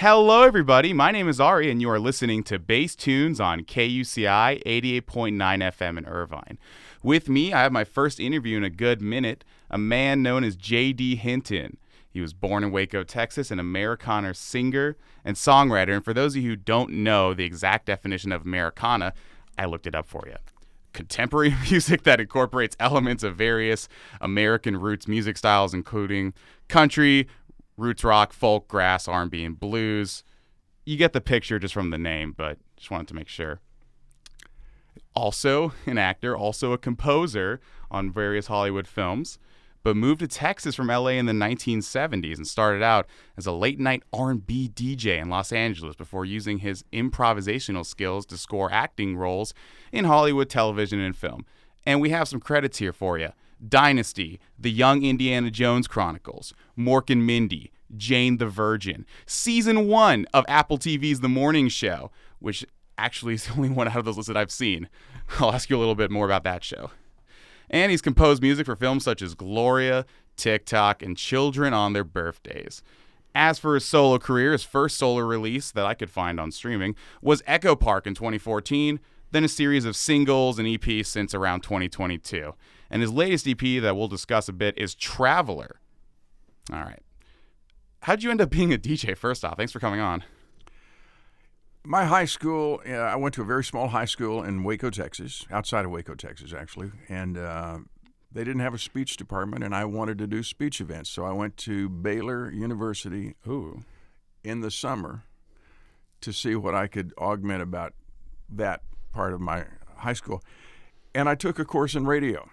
Hello, everybody. My name is Ari, and you are listening to Bass Tunes on KUCI 88.9 FM in Irvine. With me, I have my first interview in a good minute, a man known as JD Hinton. He was born in Waco, Texas, an Americana singer and songwriter. And for those of you who don't know the exact definition of Americana, I looked it up for you. Contemporary music that incorporates elements of various American roots music styles, including country, roots rock, folk, grass, R&B, and blues. You get the picture just from the name, but just wanted to make sure. Also an actor, also a composer on various Hollywood films, but moved to Texas from LA in the 1970s and started out as a late-night R&B DJ in Los Angeles before using his improvisational skills to score acting roles in Hollywood television and film. And we have some credits here for you. Dynasty, The Young Indiana Jones Chronicles, Mork and Mindy, Jane the Virgin, Season 1 of Apple TV's The Morning Show, which actually is the only one out of those lists that I've seen. I'll ask you a little bit more about that show. And he's composed music for films such as Gloria, TikTok, and Children on Their Birthdays. As for his solo career, his first solo release that I could find on streaming was Echo Park in 2014, then a series of singles and EPs since around 2022. And his latest EP that we'll discuss a bit is Traveler. All right. How'd you end up being a DJ, first off? Thanks for coming on. My high school, I went to a very small high school in Waco, Texas, outside of Waco, Texas, actually. And they didn't have a speech department, and I wanted to do speech events. So I went to Baylor University in the summer to see what I could augment about that part of my high school. And I took a course in radio.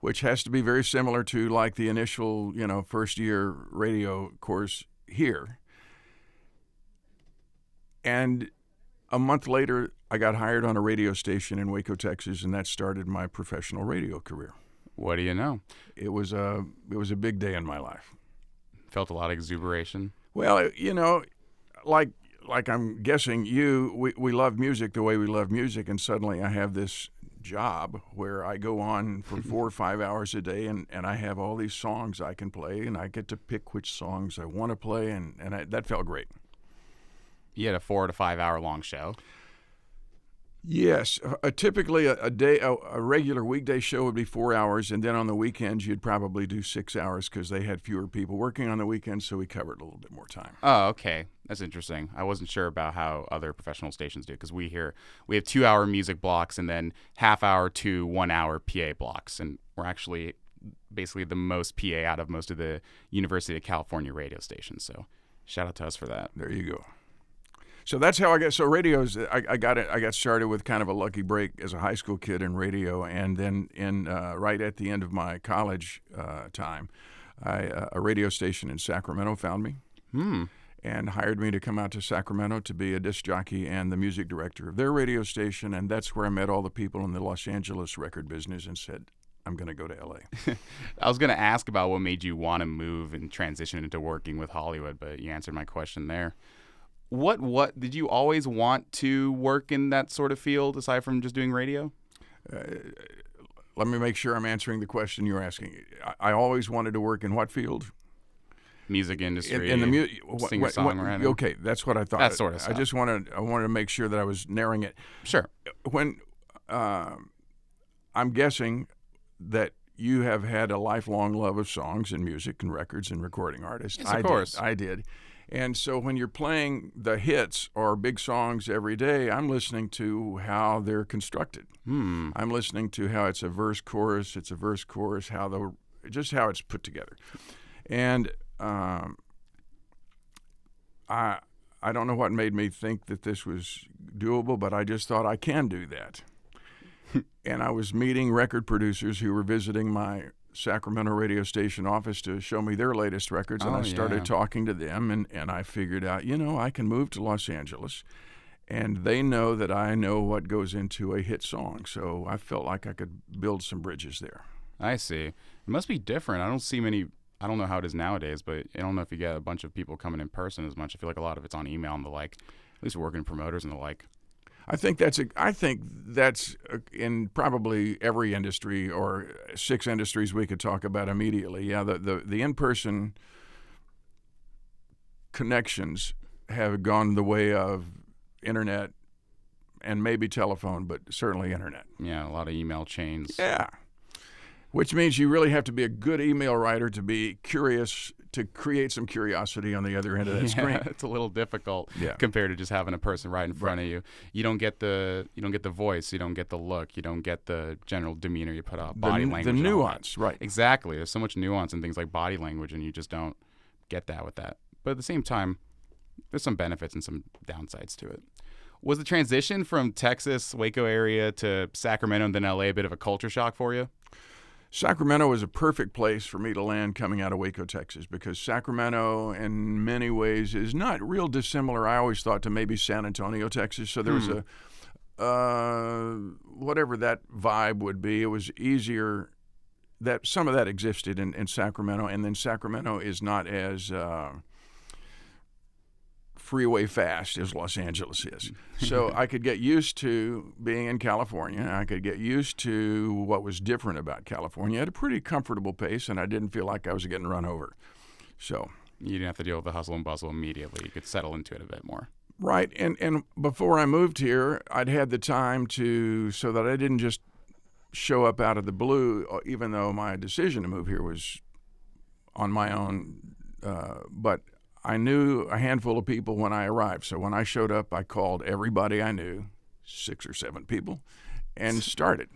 Which has to be very similar to like the initial, first year radio course here. And a month later, I got hired on a radio station in Waco, Texas, and that started my professional radio career. What do you know? It was a big day in my life. Felt a lot of exuberation. Well, like I'm guessing we love music the way we love music, and suddenly I have this job where I go on for 4 or 5 hours a day and I have all these songs I can play, and I get to pick which songs I want to play, and that felt great. You had a 4 to 5 hour long show. Yes. Typically a regular weekday show would be 4 hours, and then on the weekends you'd probably do 6 hours because they had fewer people working on the weekends, so we covered a little bit more time. Oh, okay. That's interesting. I wasn't sure about how other professional stations do, because we have 2 hour music blocks and then half hour to 1 hour PA blocks, and we're actually basically the most PA out of most of the University of California radio stations. So shout out to us for that. There you go. So that's how I got. So radios, I got started with kind of a lucky break as a high school kid in radio, and then right at the end of my college time, a radio station in Sacramento found me and hired me to come out to Sacramento to be a disc jockey and the music director of their radio station, and that's where I met all the people in the Los Angeles record business and said, I'm going to go to L.A. I was going to ask about what made you want to move and transition into working with Hollywood, but you answered my question there. What did you always want to work in that sort of field aside from just doing radio? Let me make sure I'm answering the question you're asking. I always wanted to work in what field? Music industry. In the singer-songwriter. Okay, that's what I thought. That sort of stuff. I wanted to make sure that I was narrowing it. Sure. When I'm guessing that you have had a lifelong love of songs and music and records and recording artists. Yes, of course. I did. And so when you're playing the hits or big songs every day, I'm listening to how they're constructed. I'm listening to how it's a verse chorus, how it's put together. And I don't know what made me think that this was doable, but I just thought I can do that. And I was meeting record producers who were visiting my Sacramento radio station office to show me their latest records, and I started talking to them, and I figured out, I can move to Los Angeles, and they know that I know what goes into a hit song, so I felt like I could build some bridges there. I see. It must be different. I don't know how it is nowadays, but I don't know if you get a bunch of people coming in person as much. I feel like a lot of it's on email and the like, at least working promoters and the like. I think that's in probably every industry or 6 industries we could talk about immediately. Yeah, the in-person connections have gone the way of internet and maybe telephone, but certainly internet. Yeah, a lot of email chains. Yeah. Which means you really have to be a good email writer to be curious, to create some curiosity on the other end of that screen. It's a little difficult Yeah. compared to just having a person right in front of you. You don't get the voice, you don't get the look, you don't get the general demeanor you put out, body language. The and all that. nuance, right. Exactly. There's so much nuance in things like body language, and you just don't get that with that. But at the same time, there's some benefits and some downsides to it. Was the transition from Texas, Waco area to Sacramento and then LA a bit of a culture shock for you? Sacramento was a perfect place for me to land coming out of Waco, Texas, because Sacramento in many ways is not real dissimilar, I always thought, to maybe San Antonio, Texas. So there was whatever that vibe would be, it was easier that some of that existed in Sacramento, and then Sacramento is not as freeway fast as Los Angeles is. So I could get used to being in California. I could get used to what was different about California at a pretty comfortable pace, and I didn't feel like I was getting run over. So you didn't have to deal with the hustle and bustle immediately. You could settle into it a bit more. Right. And before I moved here, I'd had the time so that I didn't just show up out of the blue, even though my decision to move here was on my own. But I knew a handful of people when I arrived. So when I showed up, I called everybody I knew, 6 or 7 people, and started.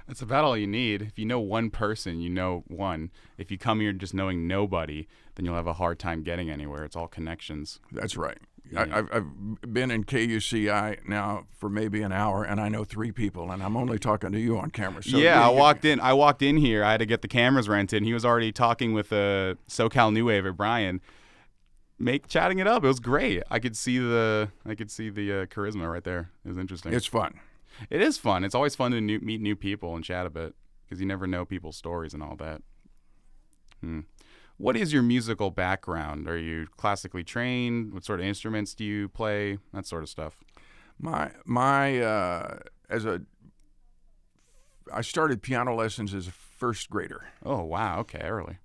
That's about all you need. If you know one person, you know one. If you come here just knowing nobody, then you'll have a hard time getting anywhere. It's all connections. That's right. Yeah. I've been in KUCI now for maybe an hour, and I know 3 people, and I'm only talking to you on camera. So I walked in here. I had to get the cameras rented, and he was already talking with SoCal New Wave at Brian, chatting it up. It was great. I could see the charisma right there. It was interesting. It's fun. It is fun. It's always fun to meet new people and chat a bit because you never know people's stories and all that. What is your musical background? Are you classically trained? What sort of instruments do you play? That sort of stuff. I started piano lessons as a first grader. Oh, wow. Okay, early.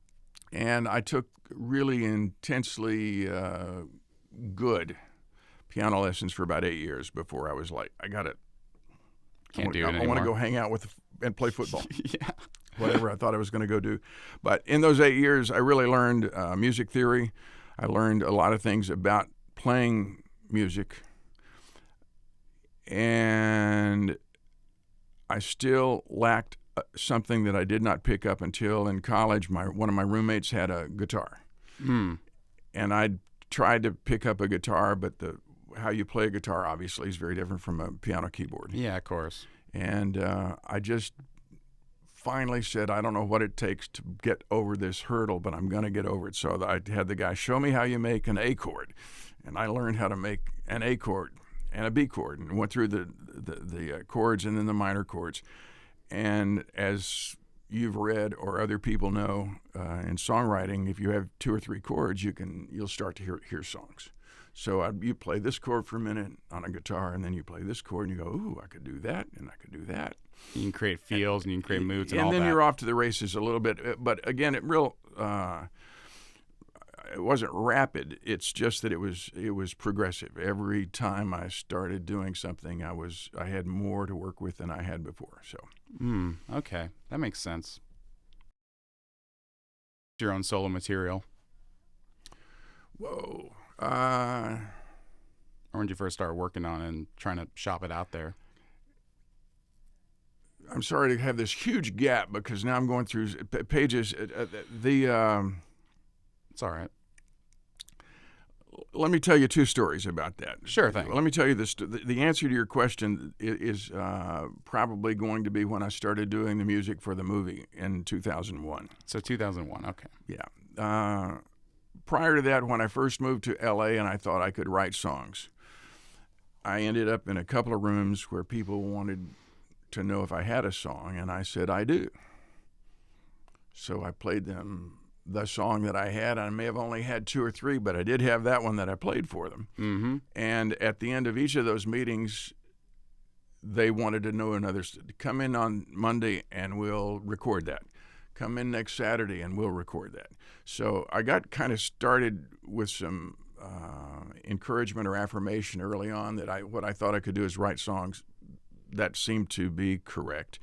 And I took really intensely good piano lessons for about 8 years before I was like, I got it. Can't do it anymore. I want to go hang out and play football. Yeah. Whatever I thought I was going to go do. But in those 8 years, I really learned music theory. I learned a lot of things about playing music. And I still lacked something that I did not pick up until in college. One of my roommates had a guitar. And I tried to pick up a guitar, but how you play a guitar obviously is very different from a piano keyboard. Yeah, of course. And I just finally said, I don't know what it takes to get over this hurdle, but I'm going to get over it. So I had the guy show me how you make an A chord. And I learned how to make an A chord and a B chord and went through the chords and then the minor chords. And as you've read or other people know in songwriting, if you have 2 or 3 chords, you'll start to hear songs. So you play this chord for a minute on a guitar, and then you play this chord, and you go, ooh, I could do that, and I could do that. You can create feels, and you can create moods and all that. And then you're off to the races a little bit. But again, it wasn't rapid. It's just that it was progressive. Every time I started doing something, I had more to work with than I had before. So. Okay, that makes sense. Your own solo material. Whoa. Or when did you first start working on it and trying to shop it out there? I'm sorry to have this huge gap because now I'm going through pages. It's all right. Let me tell you 2 stories about that. Sure thing. Let me tell you this. The answer to your question is probably going to be when I started doing the music for the movie in 2001. So 2001, okay. Yeah. Prior to that, when I first moved to L.A. and I thought I could write songs, I ended up in a couple of rooms where people wanted to know if I had a song, and I said, I do. So I played them the song that I had. I may have only had 2 or 3, but I did have that one that I played for them. Mm-hmm. And at the end of each of those meetings, they wanted to know come in on Monday and we'll record that. Come in next Saturday and we'll record that. So I got kind of started with some encouragement or affirmation early on that what I thought I could do is write songs that seemed to be correct.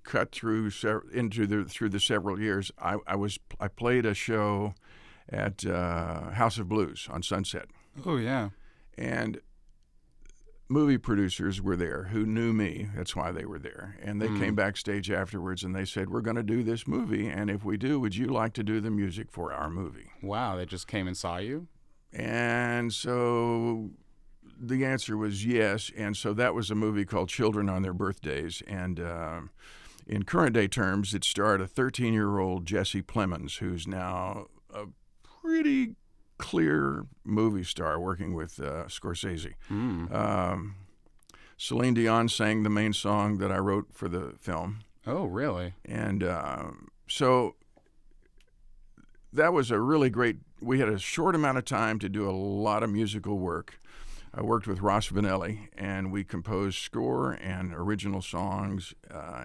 Cut through through the several years, I played a show at House of Blues on Sunset. Oh yeah. And movie producers were there who knew me. That's why they were there. And they came backstage afterwards and they said, "We're going to do this movie, and if we do, would you like to do the music for our movie?" Wow, they just came and saw you? And so the answer was yes. And so that was a movie called Children on Their Birthdays. And in current day terms, it starred a 13-year-old Jesse Plemons, who's now a pretty clear movie star working with Scorsese. Celine Dion sang the main song that I wrote for the film. Oh, really? And so that was a really great, we had a short amount of time to do a lot of musical work. I worked with Ross Vanelli, and we composed score and original songs.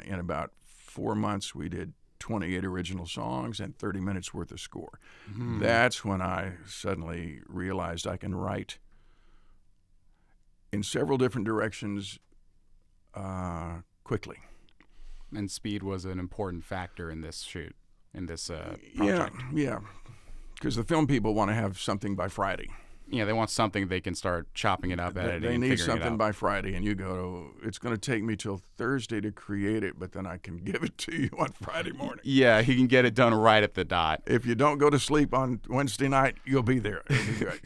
In about 4 months, we did 28 original songs and 30 minutes worth of score. That's when I suddenly realized I can write in several different directions quickly. And speed was an important factor in this shoot, in this project. Yeah, because the film people want to have something by Friday. Yeah, they want something they can start chopping it up, editing, They need figuring it something out. by Friday, and you go, it's going to take me till Thursday to create it, but then I can give it to you on Friday morning. Yeah, he can get it done right at the dot. If you don't go to sleep on Wednesday night, you'll be there. It'll be good.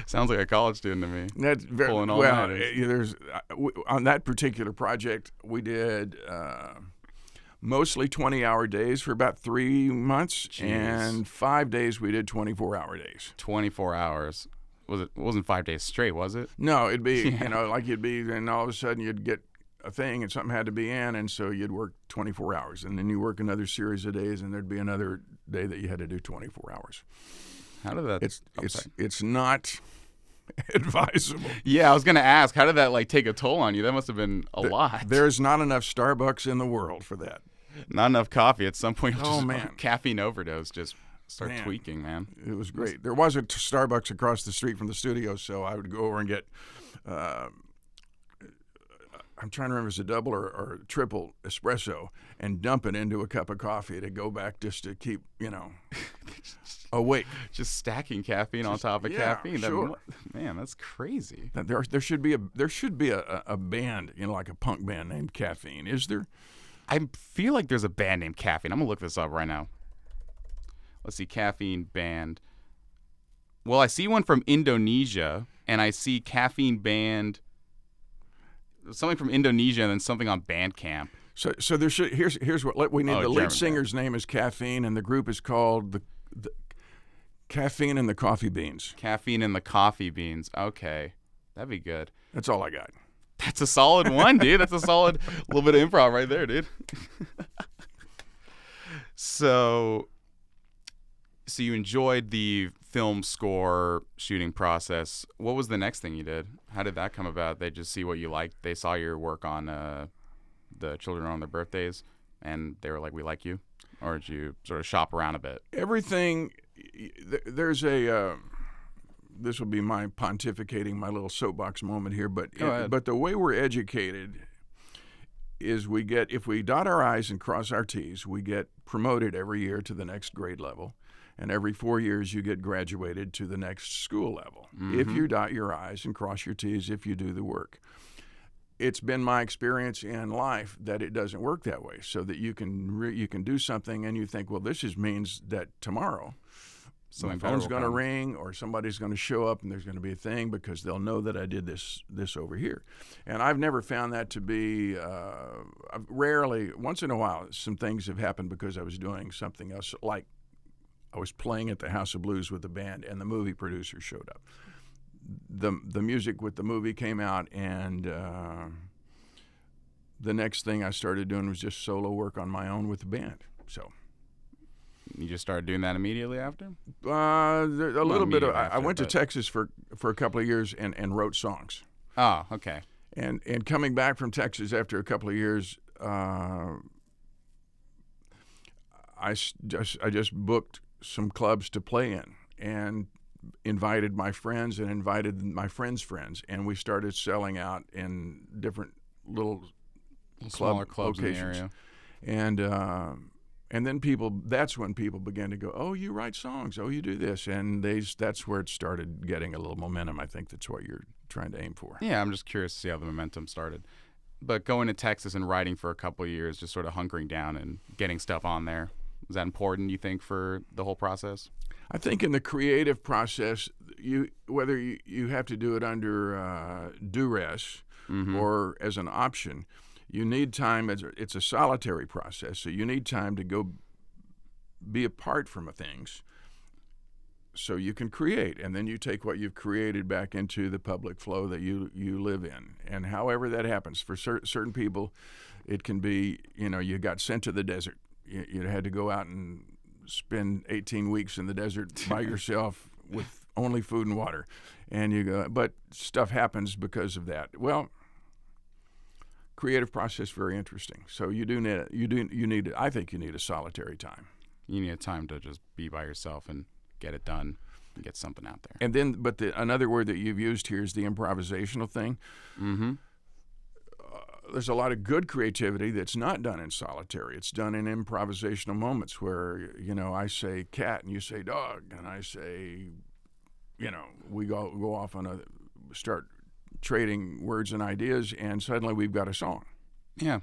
Sounds like a college student to me. That's very Pulling all well. nighters. On that particular project, we did mostly 20-hour days for about 3 months, Jeez. and 5 days we did 24-hour days. 24 hours. It wasn't 5 days straight, was it? No, it'd be like you'd be, and all of a sudden you'd get a thing, and something had to be in, and so you'd work 24 hours, and then you work another series of days, and there'd be another day that you had to do 24 hours. How did that? It's not advisable. Yeah, I was gonna ask, how did that take a toll on you? That must have been a lot. There's not enough Starbucks in the world for that. Not enough coffee. At some point, Oh, man. caffeine overdose. Just start Man. tweaking, man. It was great. There was a Starbucks across the street from the studio, so I would go over and get, I'm trying to remember if it's a double or triple espresso, and dump it into a cup of coffee to go back just to keep, awake. Just stacking caffeine on top of caffeine. Sure. Man, that's crazy. There should be a band, like a punk band named Caffeine. Is there? I feel like there's a band named Caffeine. I'm gonna look this up right now. Let's see, Caffeine band. Well, I see one from Indonesia, and I see Caffeine band. Something from Indonesia, and then something on Bandcamp. So there should here's what we need. The German lead singer's name is Caffeine, and the group is called the Caffeine and the Coffee Beans. Caffeine and the Coffee Beans. Okay, that'd be good. That's all I got. That's a solid one, dude. That's a solid little bit of improv right there, dude. So you enjoyed the film score shooting process. What was the next thing you did? How did that come about? They just see what you liked. They saw your work on the Children on Their Birthdays, and they were like, "We like you," or did you sort of shop around a bit? Everything. There's a. This will be my pontificating, my little soapbox moment here, but the way we're educated is if we dot our I's and cross our T's, we get promoted every year to the next grade level, and every 4 years you get graduated to the next school level. If you dot your I's and cross your T's, if you do the work. It's been my experience in life that it doesn't work that way, so that you can do something and you think, well, this means that tomorrow my phone's going to ring, or somebody's going to show up, and there's going to be a thing because they'll know that I did this over here. And I've never found that to be. Rarely, once in a while, some things have happened because I was doing something else. Like I was playing at the House of Blues with the band, and the movie producer showed up. The music with the movie came out, and the next thing I started doing was just solo work on my own with the band. So. You just started doing that immediately after? A little bit of. I went to Texas for a couple of years and wrote songs. Oh, okay. And coming back from Texas after a couple of years, I just booked some clubs to play in, and invited my friends and invited my friends' friends, and we started selling out in different little Smaller clubs locations. in the area. And then that's when people began to go, oh, you write songs, oh, you do this, and that's where it started getting a little momentum. I think that's what you're trying to aim for. Yeah, I'm just curious to see how the momentum started. But going to Texas and writing for a couple of years, just sort of hunkering down and getting stuff on there, is that important, you think, for the whole process? I think in the creative process, whether you have to do it under duress or as an option, you need time. It's a solitary process, so you need time to go be apart from things so you can create. And then you take what you've created back into the public flow that you live in. And however that happens, for certain people, it can be, you got sent to the desert. You had to go out and spend 18 weeks in the desert by yourself with only food and water. And you go, but stuff happens because of that. Well, creative process, very interesting. So you need I think you need a solitary time. You need a time to just be by yourself and get it done and get something out there. And then, but another word that you've used here is the improvisational thing. Mm-hmm. There's a lot of good creativity that's not done in solitary. It's done in improvisational moments where, I say cat and you say dog, and I say, we go off on start trading words and ideas, and suddenly we've got a song. Yeah.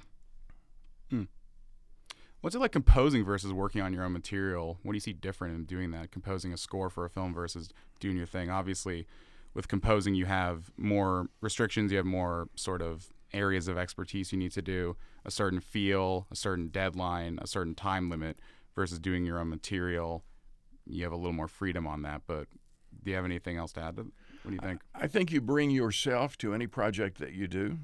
What's it like composing versus working on your own material? What do you see different in doing that, composing a score for a film versus doing your thing? Obviously, with composing, you have more restrictions. You have more sort of areas of expertise you need to do, a certain feel, a certain deadline, a certain time limit, versus doing your own material. You have a little more freedom on that, but do you have anything else to add? What do you think? I think you bring yourself to any project that you do.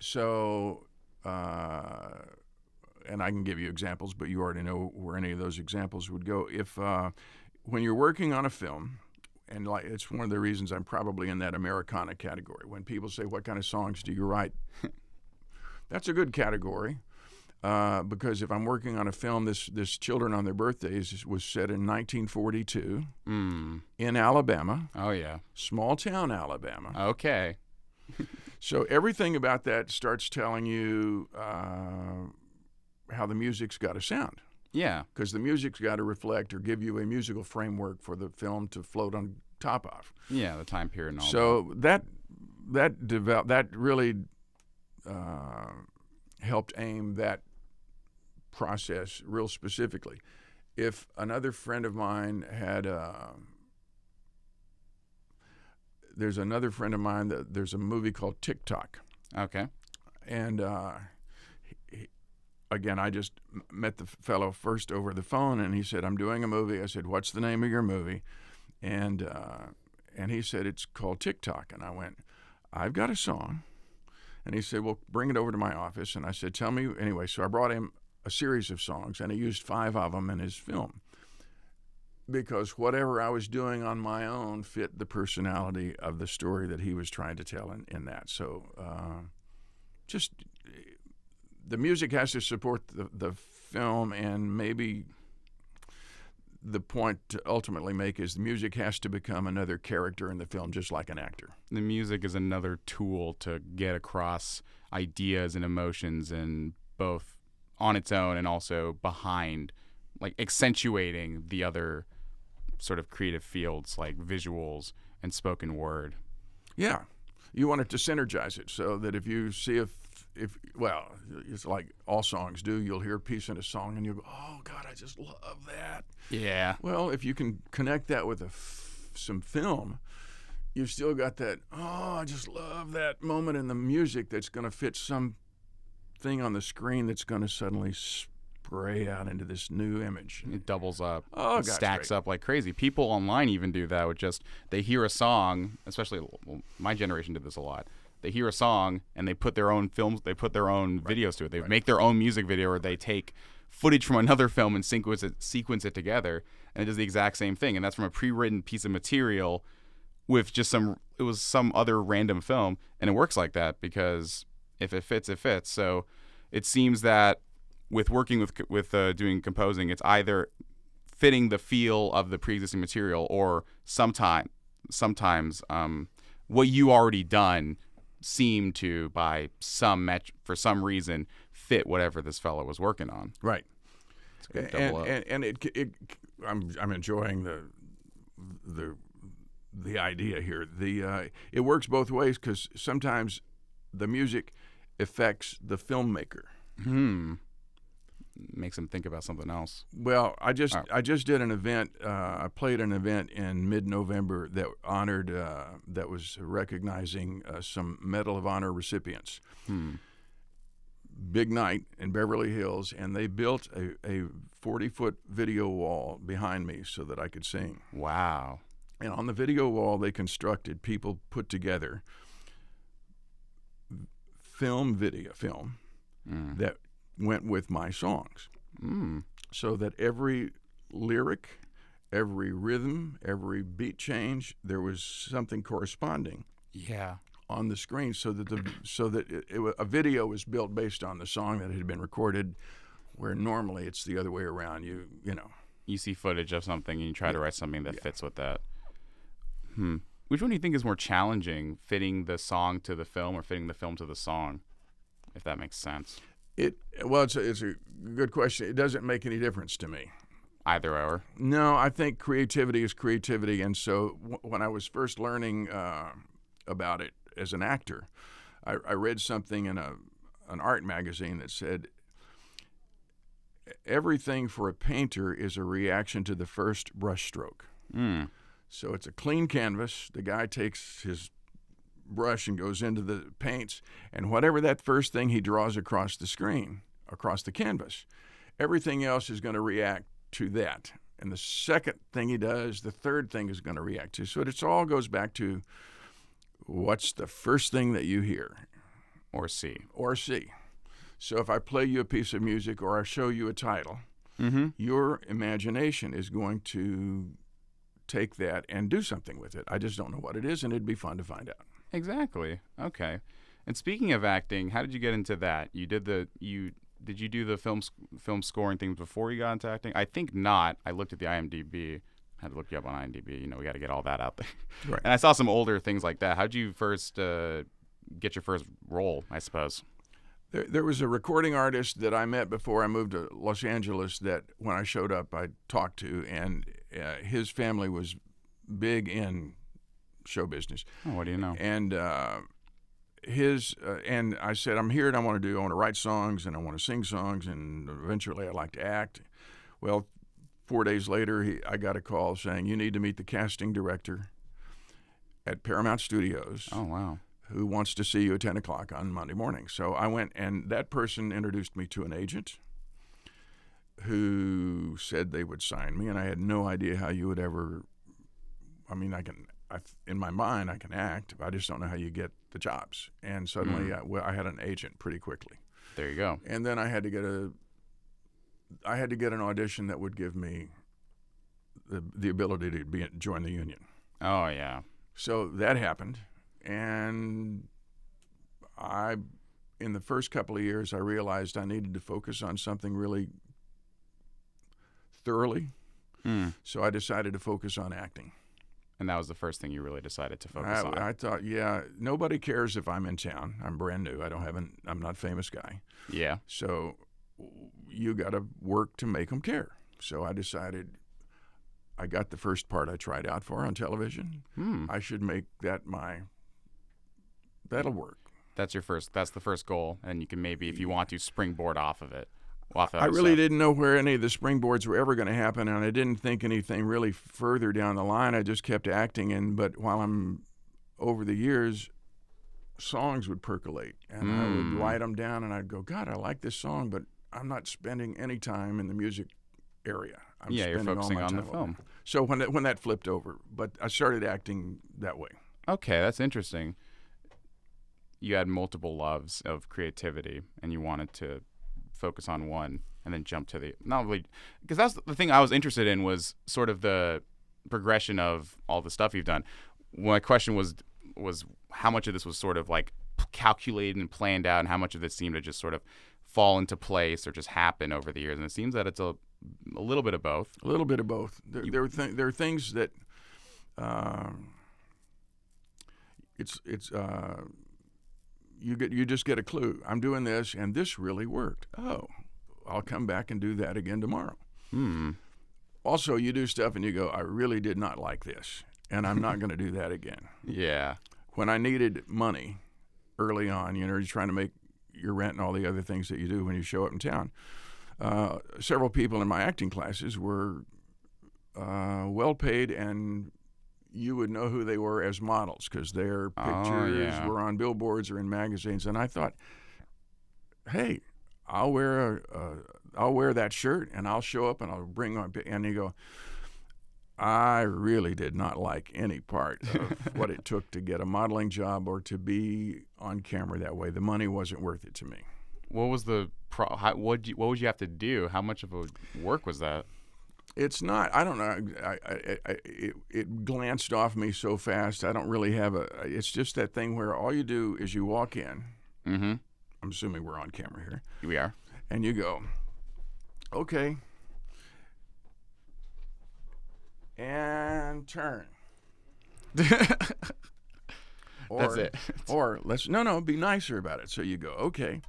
So, and I can give you examples, but you already know where any of those examples would go. If when you're working on a film, and it's one of the reasons I'm probably in that Americana category. When people say, what kind of songs do you write? That's a good category. Because if I'm working on a film, this Children on Their Birthdays was set in 1942 in Alabama. Oh, yeah. Small town Alabama. Okay. So everything about that starts telling you how the music's got to sound. Yeah. Because the music's got to reflect or give you a musical framework for the film to float on top of. Yeah, the time period and all that. So that really helped aim that process real specifically. If another friend of mine had there's another friend of mine that there's a movie called TikTok. Okay. And again, I just met the fellow first over the phone, and he said, I'm doing a movie. I said, what's the name of your movie? And he said, it's called TikTok. And I went, I've got a song. And he said, well, bring it over to my office. And I said, tell me. Anyway, so I brought him a series of songs, and he used 5 of them in his film. Because whatever I was doing on my own fit the personality of the story that he was trying to tell in that. So just the music has to support the film, and maybe the point to ultimately make is the music has to become another character in the film, just like an actor. The music is another tool to get across ideas and emotions, and both on its own and also behind, like accentuating the other sort of creative fields like visuals and spoken word. Yeah. You want it to synergize it so that if you see well, it's like all songs do, you'll hear a piece in a song and you'll go, oh, God, I just love that. Yeah. Well, if you can connect that with some film, you've still got that, oh, I just love that moment in the music that's going to fit some thing on the screen that's going to suddenly spray out into this new image. It doubles up. Oh, it stacks up like crazy. People online even do that with just, they hear a song, especially my generation did this a lot. They hear a song and they put their own films, they put their own videos to it. They make their own music video, or they take footage from another film and sequence it together, and it does the exact same thing. And that's from a pre-written piece of material with just it was some other random film, and it works like that because if it fits, it fits. So it seems that with working with doing composing, it's either fitting the feel of the pre-existing material, or sometimes what you already done seemed to, for some reason, fit whatever this fellow was working on. Right. It's a good double up. I'm enjoying the idea here. It works both ways, because sometimes the music affects the filmmaker. Makes him think about something else. Well, I just did an event. I played an event in mid-November that honored that was recognizing some Medal of Honor recipients. Big night in Beverly Hills, and they built a 40-foot video wall behind me so that I could sing. Wow. And on the video wall, they constructed, people put together film that went with my songs. So that every lyric, every rhythm, every beat change, there was something corresponding. Yeah. On the screen, so that a video was built based on the song that had been recorded, where normally it's the other way around. You see footage of something and you try to write something that fits with that. Which one do you think is more challenging, fitting the song to the film or fitting the film to the song, if that makes sense? It's a good question. It doesn't make any difference to me. Either or? No, I think creativity is creativity, and so when I was first learning about it as an actor, I read something in an art magazine that said everything for a painter is a reaction to the first brushstroke. So it's a clean canvas. The guy takes his brush and goes into the paints, and whatever that first thing he draws across the screen, across the canvas, everything else is going to react to that. And the second thing he does, the third thing is going to react to. So it all goes back to what's the first thing that you hear or see. So if I play you a piece of music or I show you a title, your imagination is going to take that and do something with it. I just don't know what it is, and it'd be fun to find out. Exactly. Okay. And speaking of acting, how did you get into that? Did you do the film scoring things before you got into acting? I think not. I looked at the IMDb. Had to look you up on IMDb. We got to get all that out there. Right. And I saw some older things like that. How did you first get your first role, I suppose? There was a recording artist that I met before I moved to Los Angeles that when I showed up I talked to, and his family was big in show business. Oh, what do you know? And and I said, I'm here and I want to write songs and I want to sing songs, and eventually I'd like to act. Well, 4 days later, I got a call saying, you need to meet the casting director at Paramount Studios. Oh, wow. Who wants to see you at 10 o'clock on Monday morning. So I went, and that person introduced me to an agent who said they would sign me, and I had no idea how you would ever, in my mind, I can act, but I just don't know how you get the jobs. And suddenly I had an agent pretty quickly. There you go. And then I had to get an audition that would give me the ability to join the union. Oh, yeah. So that happened. And in the first couple of years, I realized I needed to focus on something really thoroughly. So I decided to focus on acting. And that was the first thing you really decided to focus on. I thought, nobody cares if I'm in town. I'm brand new. I'm not a famous guy. Yeah. So you got to work to make them care. So I decided I got the first part I tried out for on television. I should make that that'll work. That's the first goal, and you can maybe, if you want to, springboard off of it. I really didn't know where any of the springboards were ever going to happen, and I didn't think anything really further down the line. I just kept acting, but while I'm over the years, songs would percolate, and I would write them down, and I'd go, God, I like this song, but I'm not spending any time in the music area. You're focusing on the film. So when that flipped over, but I started acting that way. Okay, that's interesting. You had multiple loves of creativity, and you wanted to focus on one and then jump to because that's the thing I was interested in, was sort of the progression of all the stuff you've done. My question was how much of this was sort of like calculated and planned out, and how much of this seemed to just sort of fall into place or just happen over the years. And it seems that it's a A little bit of both. A little bit of both. There are things that you just get a clue. I'm doing this, and this really worked. Oh, I'll come back and do that again tomorrow. Also, you do stuff and you go, I really did not like this, and I'm not going to do that again. Yeah. When I needed money early on, you're trying to make your rent and all the other things that you do when you show up in town. Several people in my acting classes were well paid, and you would know who they were as models because their pictures were on billboards or in magazines. And I thought, hey, I'll wear that shirt and I'll show up and I'll bring on. And you go, I really did not like any part of what it took to get a modeling job or to be on camera that way. The money wasn't worth it to me. What was the what would you have to do? How much of a work was that? It's not. I don't know. It glanced off me so fast. I don't really have a. It's just that thing where all you do is you walk in. Mm-hmm. I'm assuming we're on camera here. We are. And you go, okay, and turn. That's it. Or be nicer about it. So you go, okay.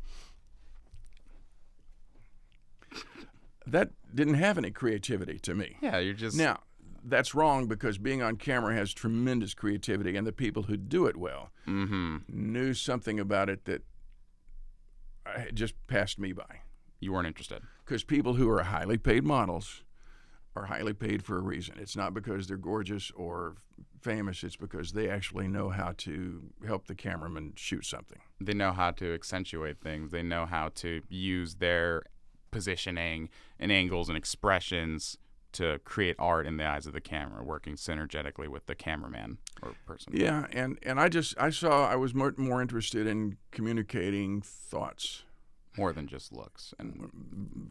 That didn't have any creativity to me. Yeah, you're just... Now, that's wrong because being on camera has tremendous creativity, and the people who do it well knew something about it that just passed me by. You weren't interested. Because people who are highly paid models are highly paid for a reason. It's not because they're gorgeous or famous. It's because they actually know how to help the cameraman shoot something. They know how to accentuate things. They know how to use their positioning and angles and expressions to create art in the eyes of the camera, working synergetically with the cameraman or person. Yeah, and I was more interested in communicating thoughts. More than just looks. And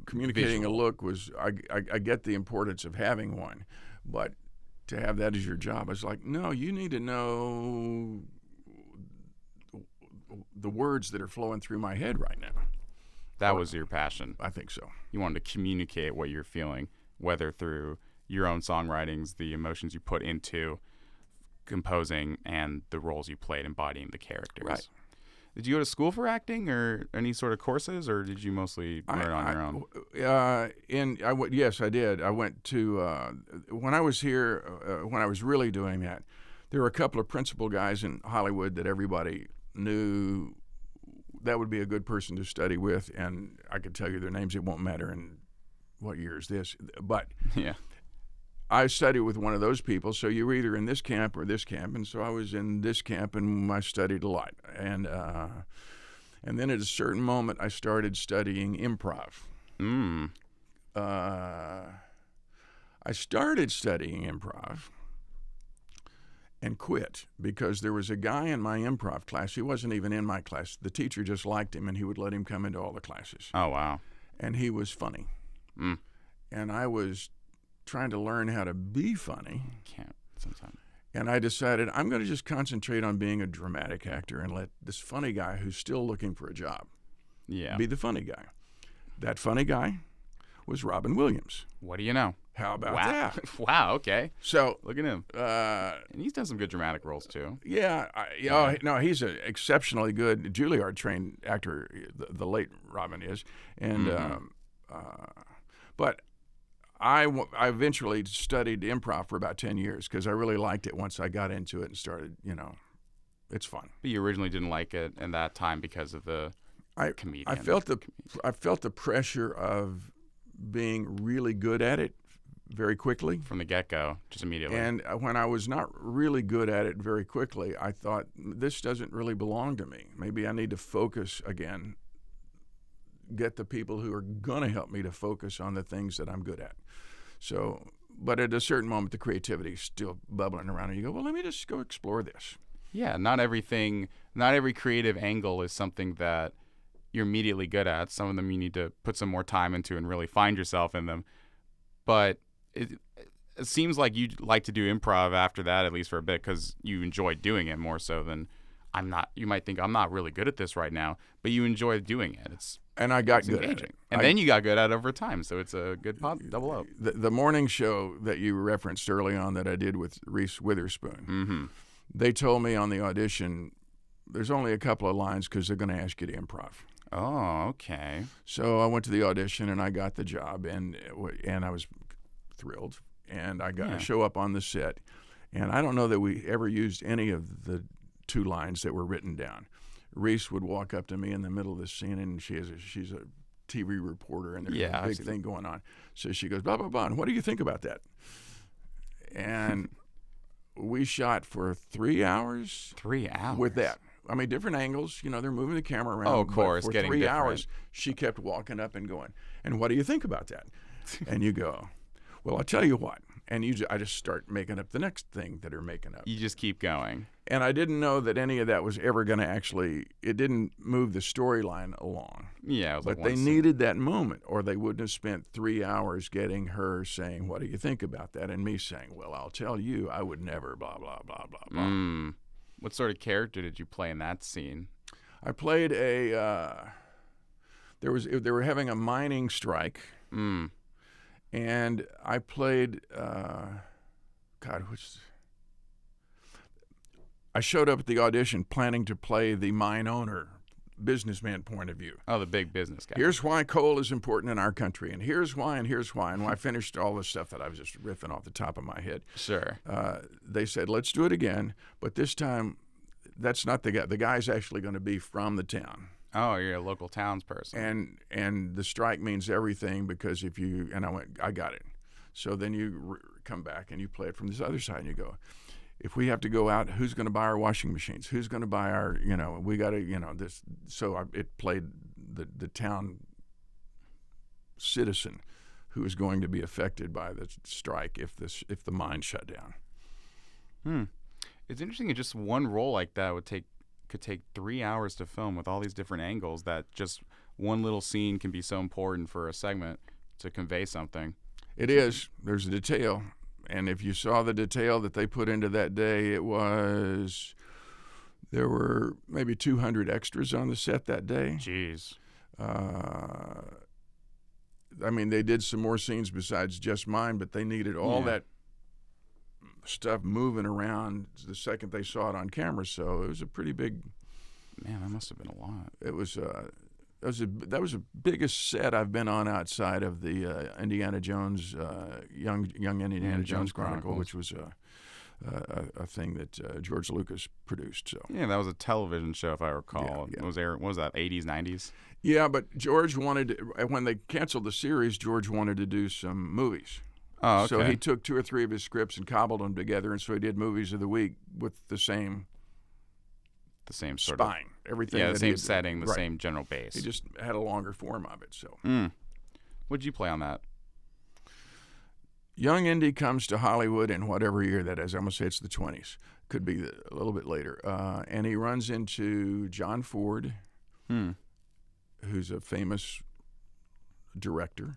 communicating visual. a look was, I get the importance of having one, but to have that as your job, it's like, no, you need to know the words that are flowing through my head right now. That was your passion. I think so. You wanted to communicate what you're feeling, whether through your own songwritings, the emotions you put into composing, and the roles you played embodying the characters. Right. Did you go to school for acting or any sort of courses, or did you mostly learn on your own? Yes, I did. I went to, when I was here, when I was really doing that, there were a couple of principal guys in Hollywood that everybody knew that would be a good person to study with, and I could tell you their names. It won't matter in what year is this, but yeah, I studied with one of those people. So you were either in this camp or this camp, and so I was in this camp, and I studied a lot. And then at a certain moment, I started studying improv. I started studying improv and quit because there was a guy in my improv class. He wasn't even in my class. The teacher just liked him, and he would let him come into all the classes. Oh, wow. And he was funny. And I was trying to learn how to be funny. Can't sometimes. And I decided I'm going to just concentrate on being a dramatic actor and let this funny guy who's still looking for a job be the funny guy. That funny guy was Robin Williams. What do you know? How about that? Wow, okay. So look at him. And he's done some good dramatic roles, too. Yeah. No, he's an exceptionally good Juilliard-trained actor, the late Robin is. And but I eventually studied improv for about 10 years because I really liked it once I got into it and started, it's fun. But you originally didn't like it in that time because of the comedian. I felt the pressure of being really good at it very quickly. From the get-go, just immediately. And when I was not really good at it very quickly, I thought, this doesn't really belong to me. Maybe I need to focus again, get the people who are going to help me to focus on the things that I'm good at. So, but at a certain moment, the creativity is still bubbling around, and you go, well, let me just go explore this. Yeah, not every creative angle is something that you're immediately good at. Some of them you need to put some more time into and really find yourself in them. But it seems like you'd like to do improv after that, at least for a bit, because you enjoy doing it more so than you might think, I'm not really good at this right now, but you enjoy doing it. And I got It's good engaging. at it. And then you got good at it over time, so it's a good double up. The morning show that you referenced early on that I did with Reese Witherspoon, they told me on the audition, there's only a couple of lines because they're going to ask you to improv. Oh, okay. So I went to the audition and I got the job, and I was thrilled. And I show up on the set, and I don't know that we ever used any of the 2 lines that were written down. Reese would walk up to me in the middle of the scene, and she's a TV reporter, and there's a big thing going on. So she goes, blah, blah, blah, and what do you think about that? And we shot for 3 hours. 3 hours? With that. I mean, different angles. You know, they're moving the camera around. Oh, of course. But for getting 3 different. hours, she kept walking up and going, and what do you think about that? And you go, well, I'll tell you what. And I just start making up the next thing that are making up. You just keep going. And I didn't know that any of that was ever going to it didn't move the storyline along. Yeah, it was but like they needed that moment, or they wouldn't have spent 3 hours getting her saying, what do you think about that? And me saying, well, I'll tell you, I would never, blah, blah, blah, blah, blah. What sort of character did you play in that scene? I played they were having a mining strike. And I played, I showed up at the audition planning to play the mine owner, businessman point of view. Oh, the big business guy. Here's why coal is important in our country, and here's why, and here's why. And when I finished all the stuff that I was just riffing off the top of my head, Sure. They said, let's do it again, but this time that's not the guy. The guy's actually going to be from the town. Oh, you're a local townsperson. And the strike means everything because I went, I got it. So then you come back and you play it from this other side and you go, if we have to go out, who's going to buy our washing machines? Who's going to buy our, we got to, this. So it played the town citizen who is going to be affected by the strike if the mine shut down. It's interesting that just one role like that could take 3 hours to film with all these different angles, that just one little scene can be so important for a segment to convey something. It is. There's a detail. And if you saw the detail that they put into that day, there were maybe 200 extras on the set that day. Jeez. I mean, they did some more scenes besides just mine, but they needed all that stuff moving around the second they saw it on camera. So it was a pretty big. Man, that must have been a lot. It was. That was the biggest set I've been on outside of the Indiana Jones, Young Indiana Jones Chronicle, which was a thing that George Lucas produced. So yeah, that was a television show, if I recall. Yeah. What was that, 80s, 90s? Yeah, but George wanted, when they canceled the series, George wanted to do some movies. Oh, okay. So he took 2 or 3 of his scripts and cobbled them together, and so he did movies of the week with the same sort spine, everything. Yeah, that the same setting, the right. same general base. He just had a longer form of it. So, What'd you play on that? Young Indy comes to Hollywood in whatever year that is. I'm gonna say it's the 20s. Could be a little bit later. And he runs into John Ford, who's a famous director,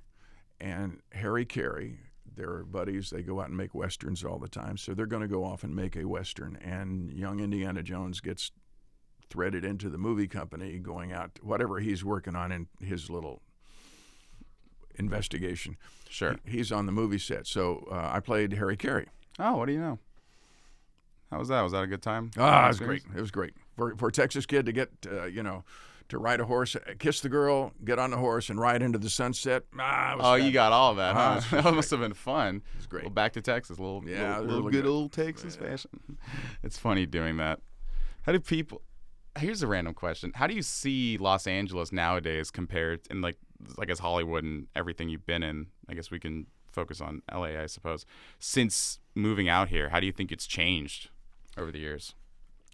and Harry Carey. They're buddies. They go out and make westerns all the time. So they're going to go off and make a western. And young Indiana Jones gets threaded into the movie company, going out whatever he's working on in his little investigation. Sure. He's on the movie set. So I played Harry Carey. Oh, what do you know? How was that? Was that a good time? It was great. It was great for a Texas kid to get to ride a horse, kiss the girl, get on the horse, and ride into the sunset. You got all of that, huh? That must have been fun. It was great. Well, back to Texas, little really good good. old Texas fashion. It's funny doing that. How do people? Here's a random question: how do you see Los Angeles nowadays compared in like as Hollywood and everything you've been in? I guess we can focus on LA, I suppose. Since moving out here, how do you think it's changed over the years?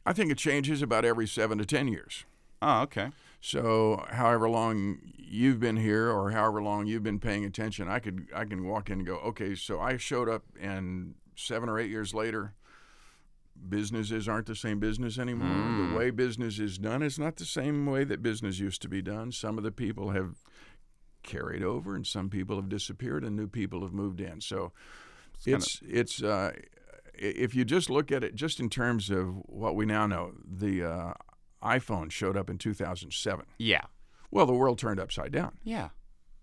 I think it changes about every 7 to 10 years. Oh, okay. So however long you've been here or however long you've been paying attention, I can walk in and go, okay, so I showed up and 7 or 8 years later, businesses aren't the same business anymore. The way business is done is not the same way that business used to be done. Some of the people have carried over and some people have disappeared and new people have moved in. So it's if you just look at it just in terms of what we now know, the iPhone showed up in 2007. Yeah. Well, the world turned upside down Yeah.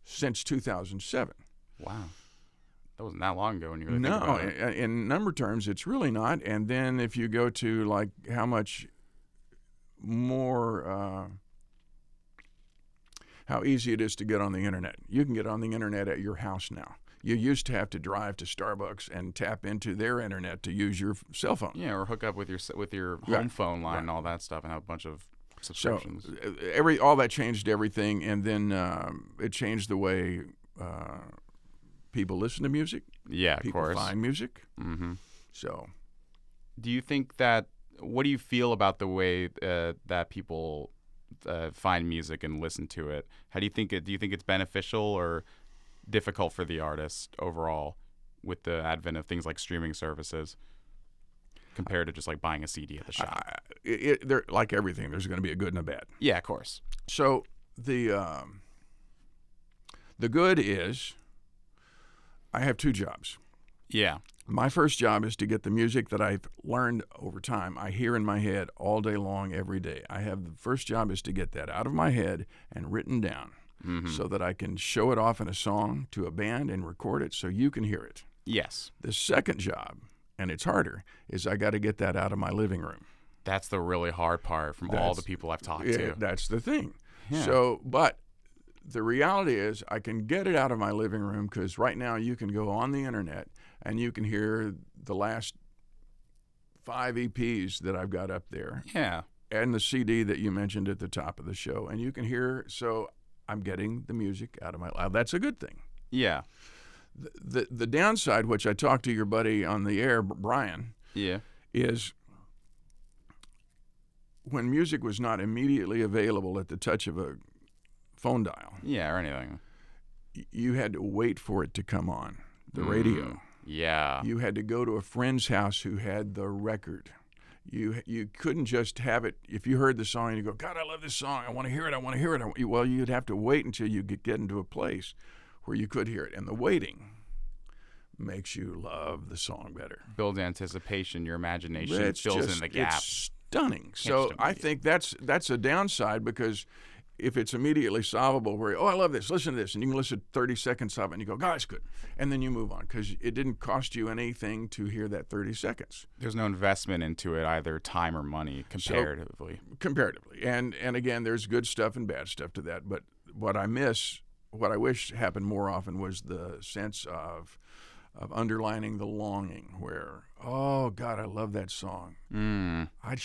since 2007. Wow. That wasn't that long ago when you really think No, about it. in number terms, it's really not. And then if you go to like how much more, how easy it is to get on the internet. You can get on the internet at your house now. You used to have to drive to Starbucks and tap into their internet to use your cell phone. Yeah, or hook up with your home Right. phone line Right. and all that stuff, and have a bunch of So subscriptions. all that changed everything, and then it changed the way people listen to music. Yeah, of People course. find music. Mm-hmm. So Do you think that? What do you feel about the way that people find music and listen to it? How do you think it? Do you think it's beneficial or difficult for the artist overall with the advent of things like streaming services compared to just like buying a CD at the shop? they're like everything. There's going to be a good and a bad. Yeah, of course. So the good is I have two jobs. Yeah. My first job is to get the music that I've learned over time. I hear in my head all day long, every day. The first job is to get that out of my head and written down so that I can show it off in a song to a band and record it so you can hear it. Yes. The second job, and it's harder, is I got to get that out of my living room. That's the really hard part from all the people I've talked to. That's the thing. Yeah. So, but the reality is I can get it out of my living room because right now you can go on the internet and you can hear the last 5 EPs that I've got up there Yeah. and the CD that you mentioned at the top of the show. And you can hear, so I'm getting the music out of my life. That's a good thing. Yeah. The downside, which I talked to your buddy on the air, Brian, Yeah. is when music was not immediately available at the touch of a phone dial, Yeah, or anything. you had to wait for it to come on the radio. Yeah. You had to go to a friend's house who had the record. You couldn't just have it. If you heard the song and you go, God, I love this song. I want to hear it. I want to hear it. Well, you'd have to wait until you could get into a place where you could hear it. And the waiting makes you love the song better. Builds anticipation. Your imagination It's fills just- in the gap. It's stunning. So just I think that's a downside because if it's immediately solvable where, I love this, listen to this, and you can listen to 30 seconds of it and you go, God, it's good. And then you move on because it didn't cost you anything to hear that 30 seconds. There's no investment into it, either time or money, comparatively. Comparatively. And again, there's good stuff and bad stuff to that. But what I wish happened more often was the sense of underlining the longing where, oh, God, I love that song. I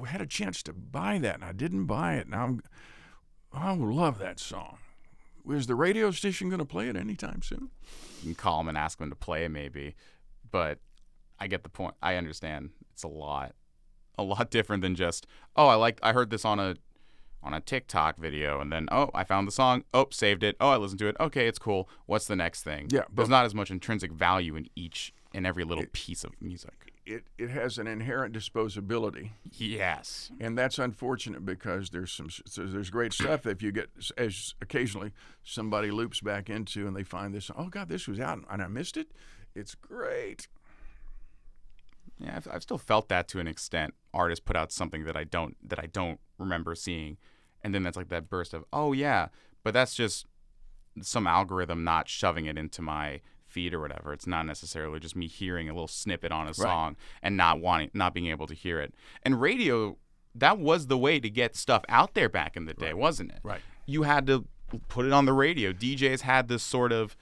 had a chance to buy that, and I didn't buy it. Now I love that song. Is the radio station going to play it anytime soon? You can call them and ask them to play it, maybe. But I get the point. I understand. It's a lot different than just, I heard this on a TikTok video, and then, I found the song. Saved it. I listened to it. Okay, it's cool. What's the next thing? Yeah, There's not as much intrinsic value in each and every little piece of music. It has an inherent disposability. Yes. And that's unfortunate because there's great stuff if you get, as occasionally somebody loops back into and they find this, oh God, this was out and I missed it. It's great. Yeah, I've still felt that to an extent. Artists put out something that I don't remember seeing, and then that's like that burst of, oh yeah, but that's just some algorithm not shoving it into my feed or whatever. It's not necessarily just me hearing a little snippet on a song and not being able to hear it. And radio, that was the way to get stuff out there back in the day, wasn't it? Right. You had to put it on the radio. DJs had this sort of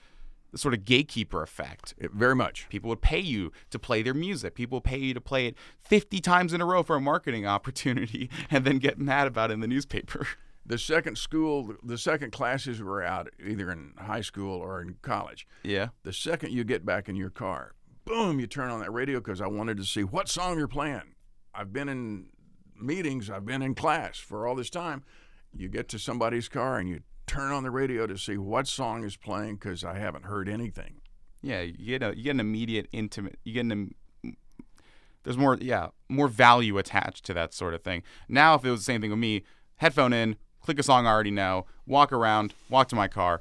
gatekeeper effect. Very much. People would pay you to play their music. People would pay you to play it 50 times in a row for a marketing opportunity and then get mad about it in the newspaper. The second classes were out, either in high school or in college. Yeah. The second you get back in your car, boom, you turn on that radio because I wanted to see what song you're playing. I've been in meetings, I've been in class for all this time. You get to somebody's car and you turn on the radio to see what song is playing because I haven't heard anything. Yeah, you get an immediate intimate. There's more value attached to that sort of thing. Now, if it was the same thing with me, headphone in, click a song I already know, walk around, walk to my car.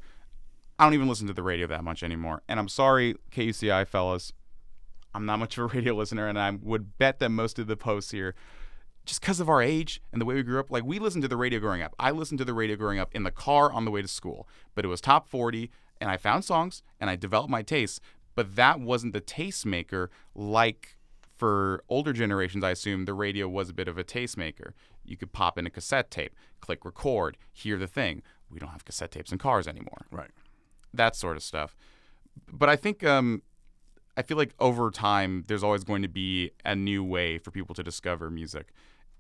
I don't even listen to the radio that much anymore. And I'm sorry, KUCI fellas, I'm not much of a radio listener, and I would bet that most of the posts here just because of our age and the way we grew up, like we listened to the radio growing up. I listened to the radio growing up in the car on the way to school, but it was top 40, and I found songs and I developed my tastes, but that wasn't the tastemaker like for older generations. I assume the radio was a bit of a tastemaker. You could pop in a cassette tape, click record, hear the thing. We don't have cassette tapes in cars anymore. Right. That sort of stuff. But I think I feel like over time there's always going to be a new way for people to discover music.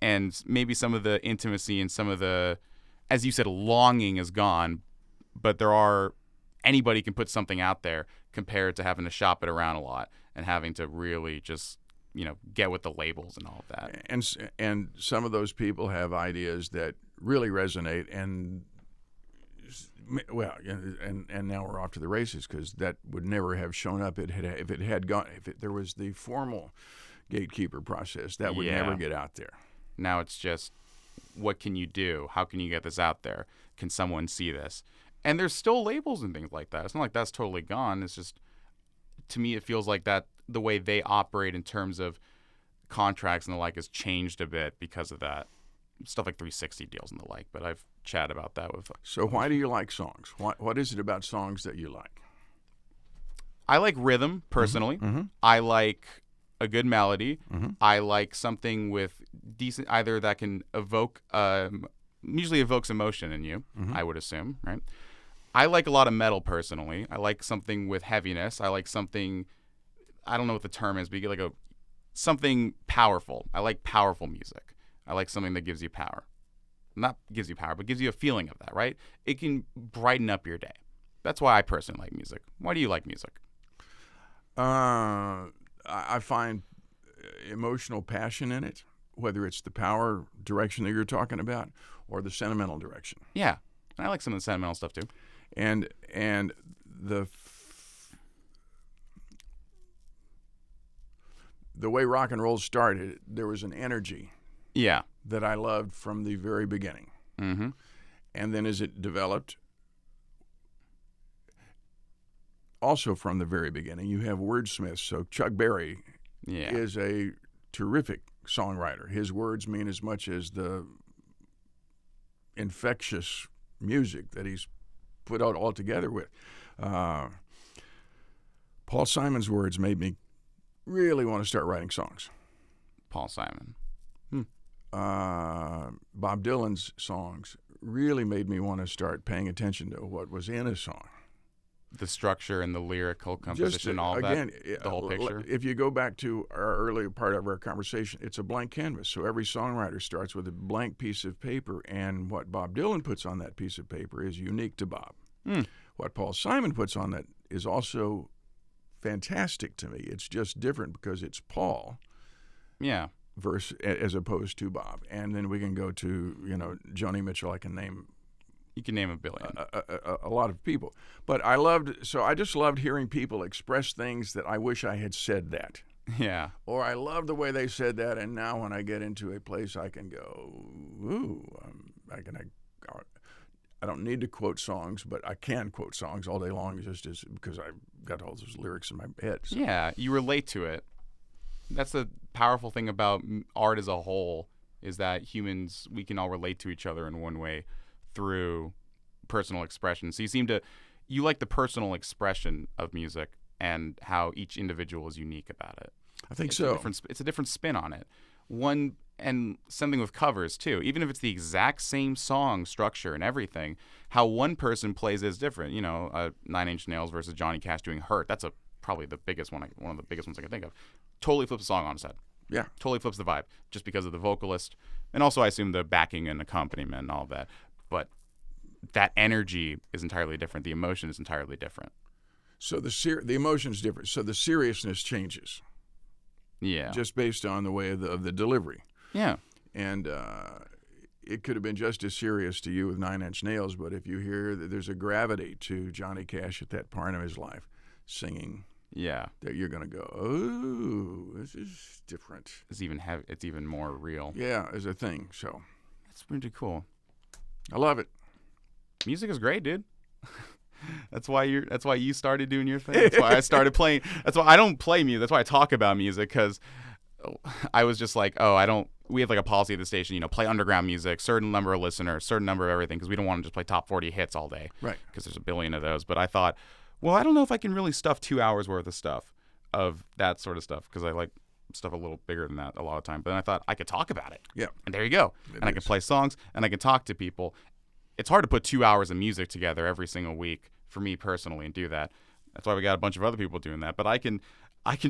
And maybe some of the intimacy and some of the, as you said, longing is gone, but anybody can put something out there compared to having to shop it around a lot and having to really just, get with the labels and all of that. And some of those people have ideas that really resonate, and now we're off to the races, because that would never have shown up if there was the formal gatekeeper process. That would never get out there. Now it's just, what can you do? How can you get this out there? Can someone see this? And there's still labels and things like that. It's not like that's totally gone. It's just, to me, it feels like that the way they operate in terms of contracts and the like has changed a bit because of that. Stuff like 360 deals and the like, but I've chatted about that with. So why do you like songs? What is it about songs that you like? I like rhythm, personally. Mm-hmm. I like a good melody. Mm-hmm. I like something with decent, either that can usually evokes emotion in you, Mm-hmm. I would assume, right? I like a lot of metal, personally. I like something with heaviness. I like something, I don't know what the term is, but you get like something powerful. I like powerful music. I like something that gives you power. Not gives you power, but gives you a feeling of that, right? It can brighten up your day. That's why I personally like music. Why do you like music? I find emotional passion in it, whether it's the power direction that you're talking about or the sentimental direction. Yeah, I like some of the sentimental stuff too. And the way rock and roll started, there was an energy. Yeah. That I loved from the very beginning. Mm-hmm. And then as it developed, also from the very beginning, you have wordsmiths. So Chuck Berry is a terrific songwriter. His words mean as much as the infectious music that he's put out all together with. Paul Simon's words made me really want to start writing songs. Paul Simon. Bob Dylan's songs really made me want to start paying attention to what was in a song. The structure and the lyrical composition, all again, that, the whole picture. If you go back to our earlier part of our conversation, it's a blank canvas. So every songwriter starts with a blank piece of paper, and what Bob Dylan puts on that piece of paper is unique to Bob. What Paul Simon puts on that is also fantastic to me. It's just different because it's Paul. Yeah. As opposed to Bob. And then we can go to, Joni Mitchell. You can name a billion. A lot of people. But I just loved hearing people express things that I wish I had said that. Yeah. Or I love the way they said that, and now when I get into a place I can go, I don't need to quote songs, but I can quote songs all day long just because I've got all those lyrics in my head. So. Yeah, you relate to it. That's the powerful thing about art as a whole, is that humans, we can all relate to each other in one way through personal expression. So you like the personal expression of music and how each individual is unique about it. I think so. It's a different spin on it. And something with covers too. Even if it's the exact same song structure and everything, how one person plays is different. 9 Inch Nails versus Johnny Cash doing "Hurt." That's probably the biggest one. One of the biggest ones I can think of. Totally flips the song on its head. Yeah. Totally flips the vibe just because of the vocalist. And also, I assume, the backing and accompaniment and all of that. But that energy is entirely different. The emotion is entirely different. So the emotion's different. So the seriousness changes. Yeah. Just based on the way of the delivery. Yeah. And it could have been just as serious to you with 9 Inch Nails, but if you hear that there's a gravity to Johnny Cash at that part of his life singing, that you're going to go, oh, this is different. It's even more real. Yeah, as a thing. So that's pretty cool. I love it. Music is great, dude. That's why you started doing your thing. That's why I started playing. That's why I don't play music. That's why I talk about music, because I was just like, oh, I don't. We have like a policy at the station, play underground music, certain number of listeners, certain number of everything, because we don't want to just play top 40 hits all day, Right. Because there's a billion of those. But I thought, well, I don't know if I can really stuff 2 hours worth of stuff, of that sort of stuff, because I like stuff a little bigger than that a lot of time. But then I thought I could talk about it. Yeah. And there you go. And I can play songs and I can talk to people. It's hard to put 2 hours of music together every single week for me personally and do that. That's why we got a bunch of other people doing that. But I can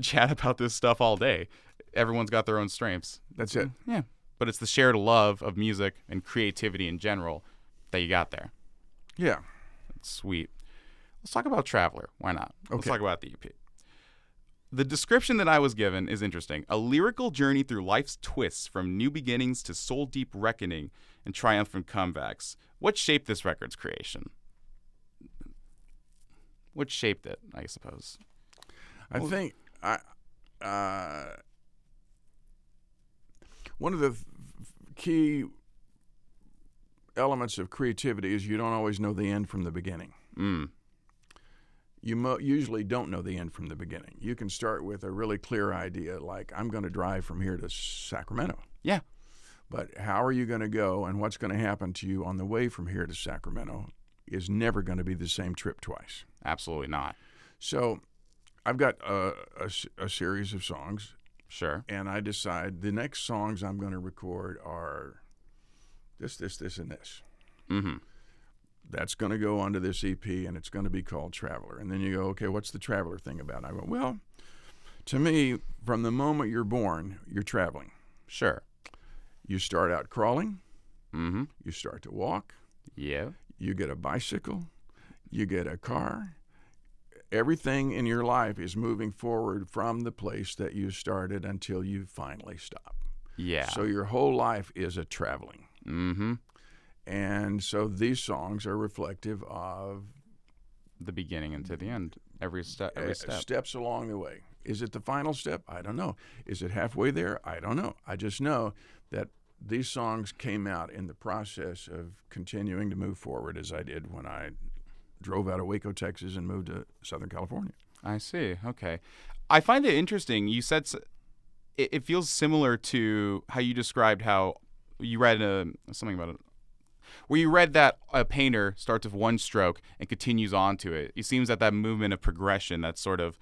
chat about this stuff all day. Everyone's got their own strengths. That's it. Yeah. But it's the shared love of music and creativity in general that you got there. Yeah. It's sweet. Let's talk about Traveler. Why not? Let's Okay. talk about the EP. The description that I was given is interesting. A lyrical journey through life's twists, from new beginnings to soul-deep reckoning and triumphant comebacks. What shaped this record's creation? What shaped it, I suppose? I think one of the key elements of creativity is you don't always know the end from the beginning. You usually don't know the end from the beginning. You can start with a really clear idea, like, I'm going to drive from here to Sacramento. Yeah. But how are you going to go, and what's going to happen to you on the way from here to Sacramento is never going to be the same trip twice. Absolutely not. So I've got a series of songs. Sure. And I decide the next songs I'm going to record are this, and this. Mm-hmm. That's going to go onto this EP, and it's going to be called Traveler. And then you go, okay, what's the Traveler thing about? And I go, well, to me, from the moment you're born, you're traveling. Sure. You start out crawling. Mm-hmm. You start to walk. Yeah. You get a bicycle. You get a car. Everything in your life is moving forward from the place that you started until you finally stop. Yeah. So your whole life is a traveling. Mm-hmm. And so these songs are reflective of the beginning and to the end. Every step. Steps along the way. Is it the final step? I don't know. Is it halfway there? I don't know. I just know that these songs came out in the process of continuing to move forward, as I did when I drove out of Waco, Texas, and moved to Southern California. I see. Okay. I find it interesting. You said it feels similar to how you described how you read something about it, where you read that a painter starts with one stroke and continues on to it. It seems that movement of progression, that sort of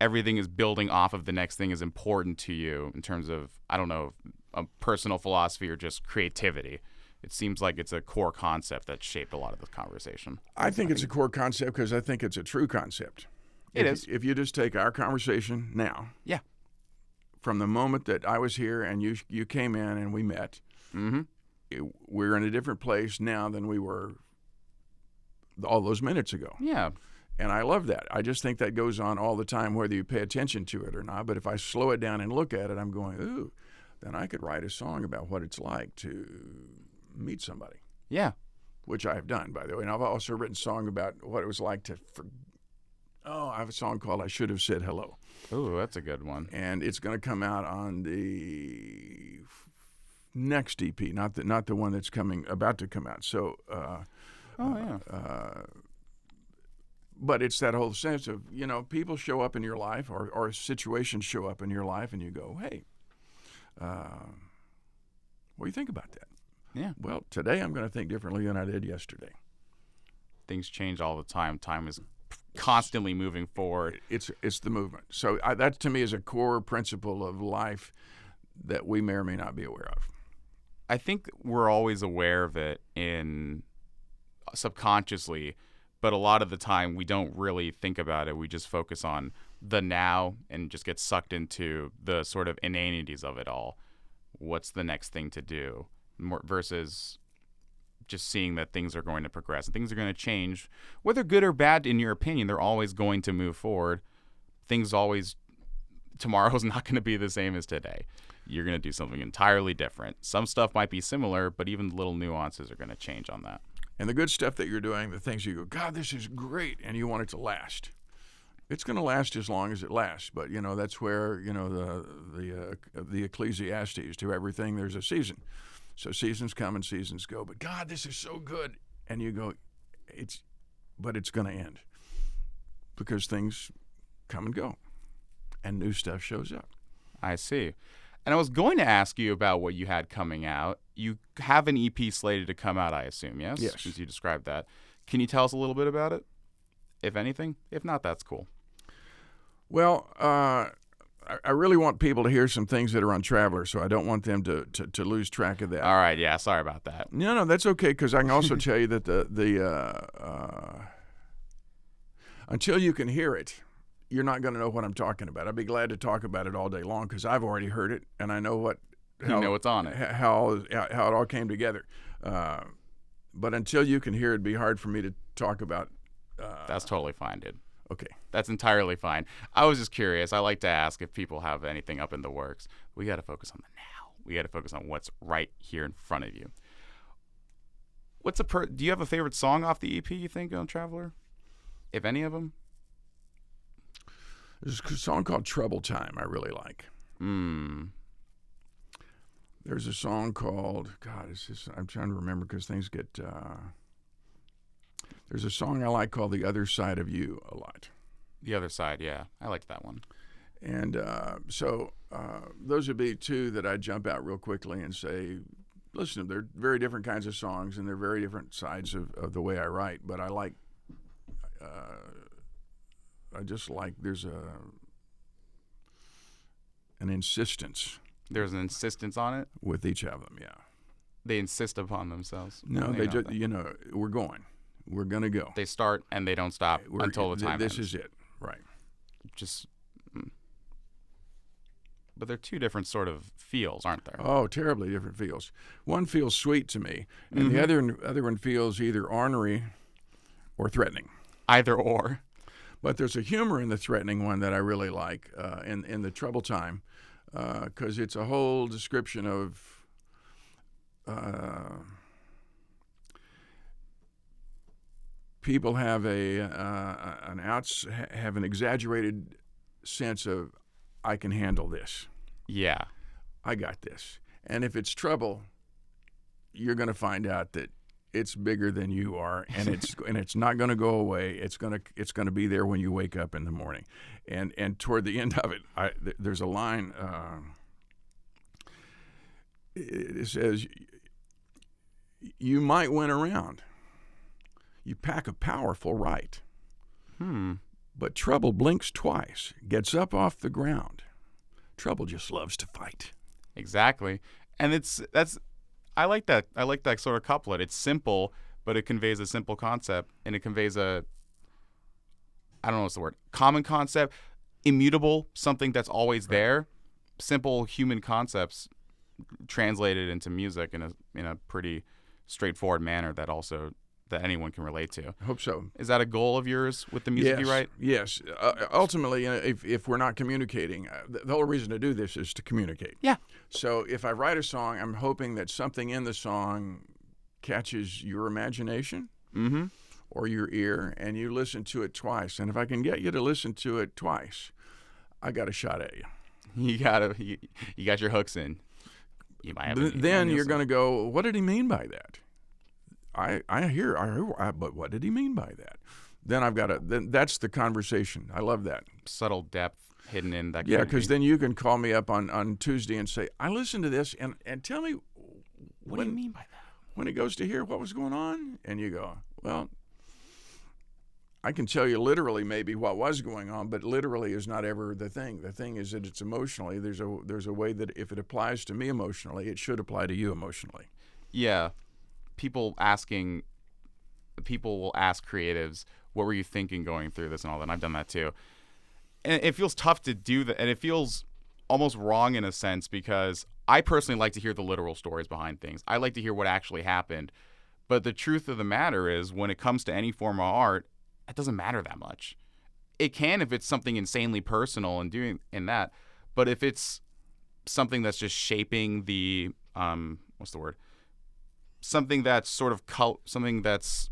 everything is building off of the next thing, is important to you in terms of, I don't know, a personal philosophy or just creativity. It seems like it's a core concept that shaped a lot of this conversation. I think it's a core concept because I think it's a true concept. It is. If you just take our conversation now, yeah, from the moment that I was here and you came in and we met, mm-hmm. We're in a different place now than we were all those minutes ago. Yeah. And I love that. I just think that goes on all the time, whether you pay attention to it or not. But if I slow it down and look at it, I'm going, ooh, then I could write a song about what it's like to meet somebody. Yeah. Which I have done, by the way. And I've also written a song about what it was like to I have a song called I Should Have Said Hello. Ooh, that's a good one. And it's going to come out on the next EP, not the one that's about to come out. So, but it's that whole sense of, people show up in your life or situations show up in your life and you go, hey, what do you think about that? Yeah. Well, today I'm going to think differently than I did yesterday. Things change all the time. Time is constantly moving forward. It's the movement. So that to me is a core principle of life that we may or may not be aware of. I think we're always aware of it subconsciously, but a lot of the time we don't really think about it. We just focus on the now and just get sucked into the sort of inanities of it all. What's the next thing to do? Versus just seeing that things are going to progress and things are going to change, whether good or bad in your opinion. They're always going to move forward. Tomorrow's not going to be the same as today. You're going to do something entirely different. Some stuff might be similar, but even little nuances are going to change on that. And the good stuff that you're doing, the things you go, God, this is great, and you want it to last. It's going to last as long as it lasts, but that's where the Ecclesiastes, to everything there's a season. So seasons come and seasons go, but God, this is so good, and you go, but it's going to end because things come and go, and new stuff shows up. I see. And I was going to ask you about what you had coming out. You have an EP slated to come out, I assume, yes? Yes. Since you described that. Can you tell us a little bit about it, if anything? If not, that's cool. Well, I really want people to hear some things that are on Traveler, so I don't want them to lose track of that. All right, yeah, sorry about that. No, that's okay, because I can also tell you that until you can hear it, you're not going to know what I'm talking about. I'd be glad to talk about it all day long because I've already heard it and I know You know what's on it. how it all came together. But until you can hear it, it'd be hard for me to talk about. That's totally fine, dude. Okay. That's entirely fine. I was just curious. I like to ask if people have anything up in the works. We got to focus on the now. We got to focus on what's right here in front of you. Do you have a favorite song off the EP, you think, on Traveler? If any of them? There's a song called Trouble Time I really like. There's a song called, I'm trying to remember because things get, there's a song I like called The Other Side of You a lot. The Other Side, yeah. I liked that one. And so those would be two that I'd jump out real quickly and say, listen, they're very different kinds of songs and they're very different sides of the way I write, but I just like there's an insistence. There's an insistence on it? With each of them, yeah. They insist upon themselves. No, they just, we're going. We're going to go. They start and they don't stop until the time This ends. is it, right. But they're two different sort of feels, aren't there? Oh, terribly different feels. One feels sweet to me, and the other one feels either ornery or threatening. Either or. But there's a humor in the threatening one that I really like in the Trouble Time, because it's a whole description of people have an exaggerated sense of I can handle this. Yeah. I got this. And if it's trouble, you're going to find out that it's bigger than you are, and it's not going to go away. It's going to be there when you wake up in the morning. And toward the end of it, there's a line. It says, "You might win around. You pack a powerful right. But trouble blinks twice, gets up off the ground. Trouble just loves to fight." Exactly. And I like that. I like that sort of couplet. It's simple, but it conveys a simple concept, and it conveys I don't know what's the word, common concept, immutable, something that's always there, simple human concepts translated into music in a pretty straightforward manner that anyone can relate to. I hope so. Is that a goal of yours with the music you write? Yes. Ultimately, if we're not communicating, the whole reason to do this is to communicate. Yeah. So if I write a song, I'm hoping that something in the song catches your imagination or your ear, and you listen to it twice. And if I can get you to listen to it twice, I got a shot at you. You got your hooks in. You might have. Then you're going to go, what did he mean by that? I hear, but what did he mean by that? Then that's the conversation. I love that. Subtle depth hidden in that. Yeah, because then you can call me up on Tuesday and say, I listened to this, and tell me what do you mean by that? When it goes to here, what was going on? And you go, well, I can tell you literally maybe what was going on, but literally is not ever the thing. The thing is that it's emotionally. There's a way that if it applies to me emotionally, it should apply to you emotionally. Yeah. People will ask creatives, what were you thinking going through this and all that? And I've done that too. And it feels tough to do that. And it feels almost wrong in a sense because I personally like to hear the literal stories behind things. I like to hear what actually happened. But the truth of the matter is when it comes to any form of art, it doesn't matter that much. It can if it's something insanely personal and doing in that. But if it's something that's just shaping the, what's the word? Something that's sort of something that's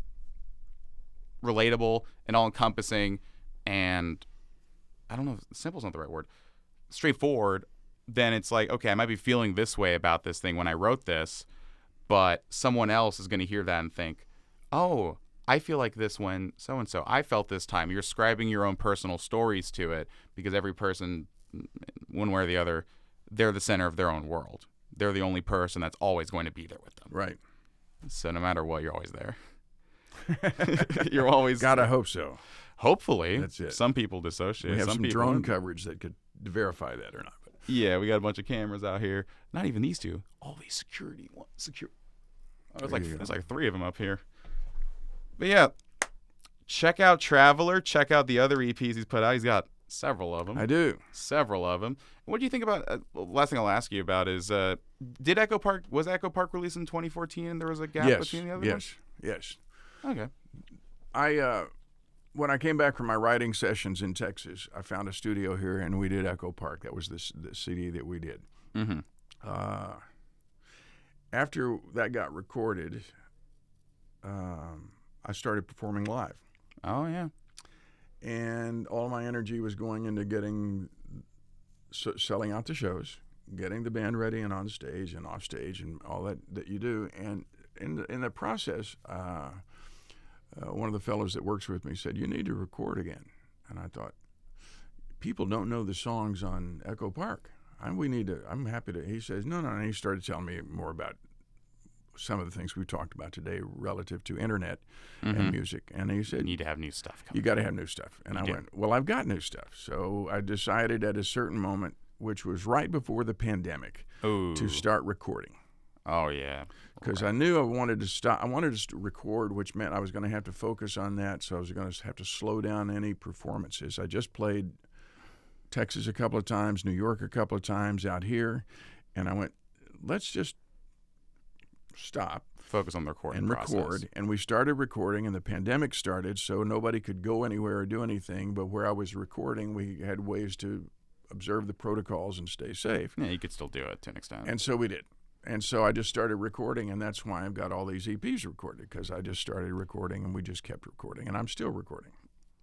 relatable and all-encompassing and I don't know if simple's not the right word, straightforward, then it's like, okay, I might be feeling this way about this thing when I wrote this, but someone else is going to hear that and think, oh, I feel like this when so-and-so. I felt this time. You're ascribing your own personal stories to it because every person, one way or the other, they're the center of their own world. They're the only person that's always going to be there with them. Right. So no matter what, you're always there. You're always... Gotta hope so. Hopefully. That's it. Some people dissociate. We have some people drone coverage that could verify that or not. But. Yeah, we got a bunch of cameras out here. Not even these two. All these security ones. There's like 3 of them up here. But yeah, check out Traveler. Check out the other EPs he's put out. He's got several of them. I do. Several of them. What do you think about? Last thing I'll ask you about is, was Echo Park released in 2014 and there was a gap between the other ones? Yes. Okay. When I came back from my writing sessions in Texas, I found a studio here and we did Echo Park. That was the CD that we did. Mm-hmm. After that got recorded, I started performing live. Oh, yeah. And all my energy was going into selling out the shows, getting the band ready and on stage and off stage and all that you do. And in the process, one of the fellows that works with me said, "You need to record again." And I thought, people don't know the songs on Echo Park. I'm happy to. He says, no. And he started telling me more about some of the things we talked about today relative to internet and music. And he said, you need to have new stuff coming. You got to have new stuff. And I went, well, I've got new stuff. So I decided at a certain moment, which was right before the pandemic, to start recording. Oh, yeah. Because I knew I wanted to stop. I wanted to record, which meant I was going to have to focus on that. So I was going to have to slow down any performances. I just played Texas a couple of times, New York a couple of times, out here. And I went, let's just stop. Focus on the recording process. Record. And we started recording, and the pandemic started, so nobody could go anywhere or do anything. But where I was recording, we had ways to observe the protocols and stay safe. Yeah, you could still do it to an extent. And so we did. And so I just started recording, and that's why I've got all these EPs recorded, because I just started recording, and we just kept recording, and I'm still recording.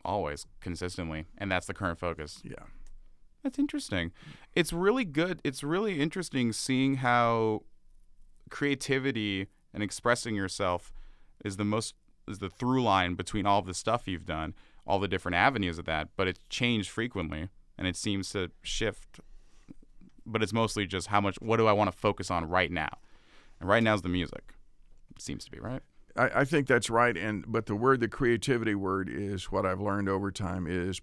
Always, consistently. And that's the current focus. Yeah. That's interesting. It's really good. It's really interesting seeing how creativity and expressing yourself is the through line between all of the stuff you've done, all the different avenues of that, but it's changed frequently, and it seems to shift. But it's mostly just what do I want to focus on right now? And right now is the music. It seems to be, right? I think that's right. But the creativity word is what I've learned over time is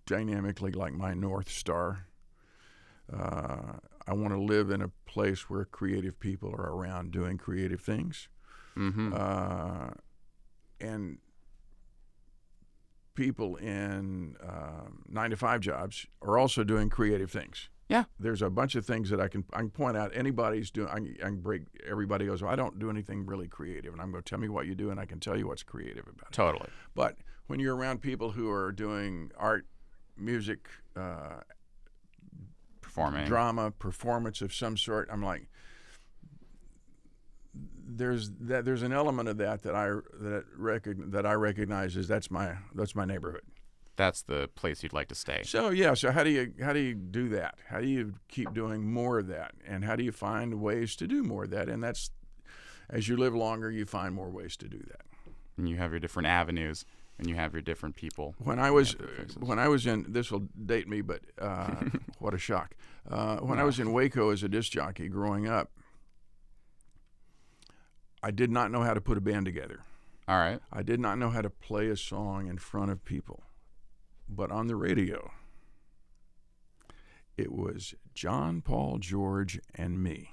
dynamically like my North Star. I want to live in a place where creative people are around doing creative things. Mm-hmm. And people in 9-to-5 jobs are also doing creative things. Yeah. There's a bunch of things that I can point out. Anybody's doing. I can break. Everybody goes, well, I don't do anything really creative, and I'm going to tell me what you do, and I can tell you what's creative about it. Totally. But when you're around people who are doing art, music, performing, drama, performance of some sort, I'm like, there's an element of that I recognize as that's my neighborhood. That's the place you'd like to stay. So yeah. So how do you do that? How do you keep doing more of that? And how do you find ways to do more of that? And that's, as you live longer, you find more ways to do that. And you have your different avenues, and you have your different people. When I was in, this will date me, but what a shock. When I was in Waco as a disc jockey growing up, I did not know how to put a band together. All right. I did not know how to play a song in front of people. But on the radio, it was John, Paul, George, and me.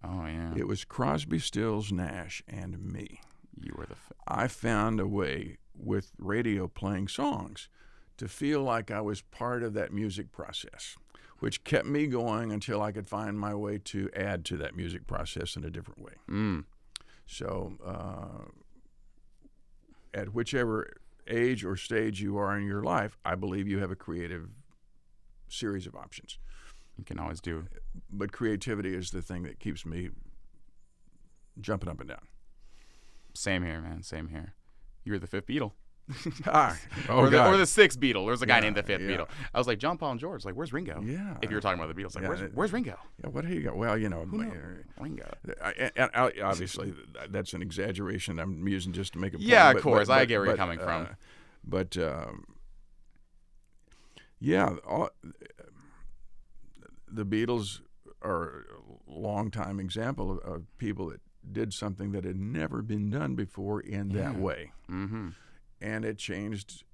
Oh, yeah. It was Crosby, Stills, Nash, and me. You were I found a way with radio playing songs to feel like I was part of that music process, which kept me going until I could find my way to add to that music process in a different way. Mm. So at whichever age or stage you are in your life, I believe you have a creative series of options. You can always do. But creativity is the thing that keeps me jumping up and down. Same here, man. Same here. You're the fifth Beatle. or the sixth Beatle. There's a guy named the fifth Beatle. I was like, John, Paul, and George. Like, where's Ringo? Yeah. If you were talking about the Beatles, like, where's Ringo? Yeah. What do you got? Well, Ringo. Obviously, that's an exaggeration. I'm using just to make a point. Yeah, of course. I get where you're coming from. But the Beatles are a long-time example of people that did something that had never been done before in that way. Mm-hmm. And it changed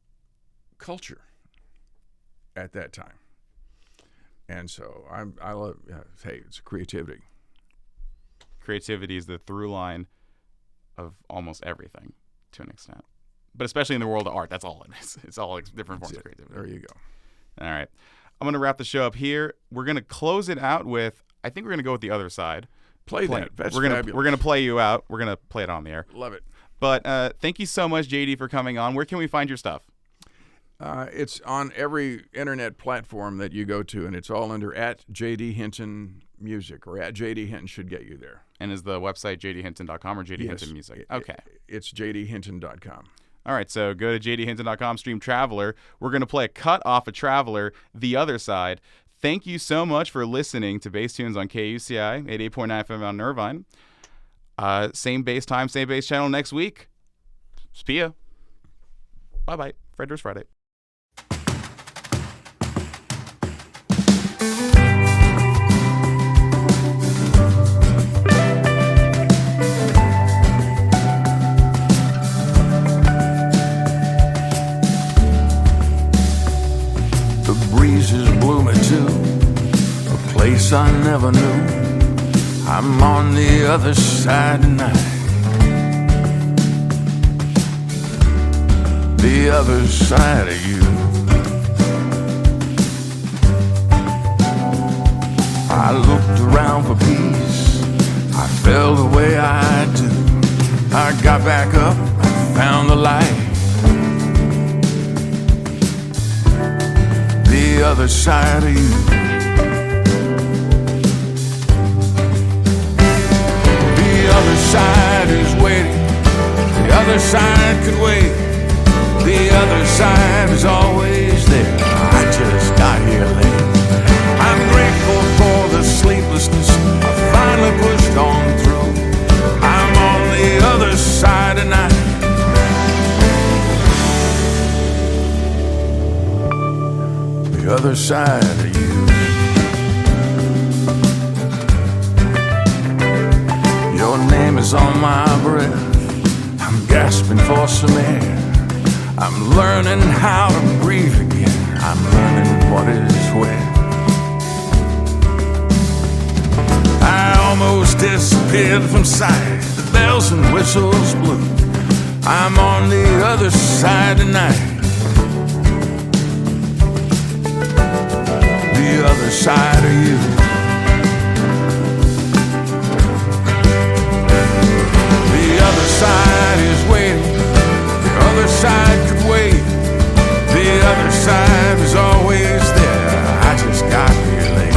culture at that time. And so I love, hey, it's creativity. Creativity is the through line of almost everything to an extent. But especially in the world of art, that's all it is. It's all different forms of creativity. There you go. All right. I'm going to wrap the show up here. We're going to close it out with, I think we're going to go with The Other Side. Play that. That's fabulous. We're going to play you out. We're going to play it on the air. Love it. But thank you so much, JD, for coming on. Where can we find your stuff? It's on every internet platform that you go to, and it's all under at JD Hinton Music, or at JD Hinton should get you there. And is the website jdhinton.com or JD Hinton Music? Okay. It's jdhinton.com. All right, so go to jdhinton.com, stream Traveler. We're going to play a cut off of Traveler, The Other Side. Thank you so much for listening to Bass Tunes on KUCI, 88.9 FM on Irvine. Same bass time, same bass channel next week. Spia. Bye-bye. Frederick's Friday. Blew me to a place I never knew. I'm on the other side tonight. The other side of you. I looked around for peace. I felt the way I do. I got back up, I found the light. The other side of you. The other side is waiting. The other side could wait. The other side is always there. I just got here late. I'm grateful for the sleeplessness. I finally pushed on through. I'm on the other side tonight. The other side of you. Your name is on my breath. I'm gasping for some air. I'm learning how to breathe again. I'm learning what is where. I almost disappeared from sight. The bells and whistles blew. I'm on the other side tonight. The other side of you. The other side is waiting. The other side could wait. The other side is always there. I just got here late.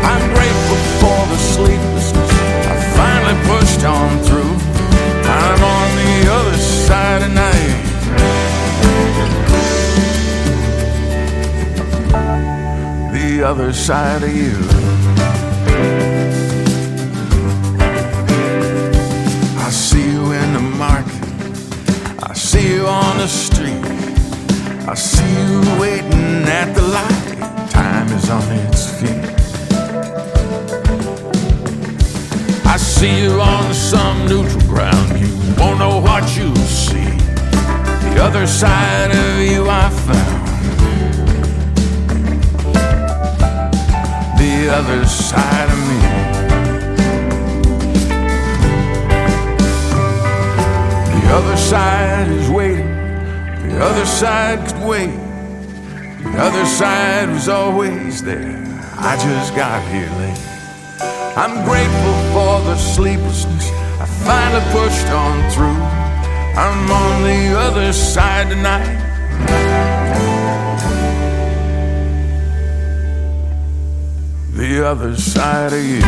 I'm grateful for the sleeplessness. I finally pushed on through. I'm on the other side tonight. The other side of you. I see you in the market. I see you on the street. I see you waiting at the light. Time is on its feet. I see you on some neutral ground. You won't know what you see. The other side of you I found. The other side of me. The other side is waiting. The other side could wait. The other side was always there. I just got here late. I'm grateful for the sleeplessness. I finally pushed on through. I'm on the other side tonight. The other side of you.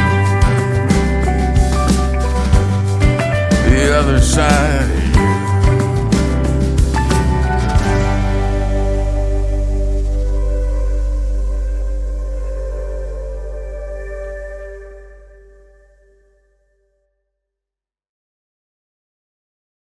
The other side of you.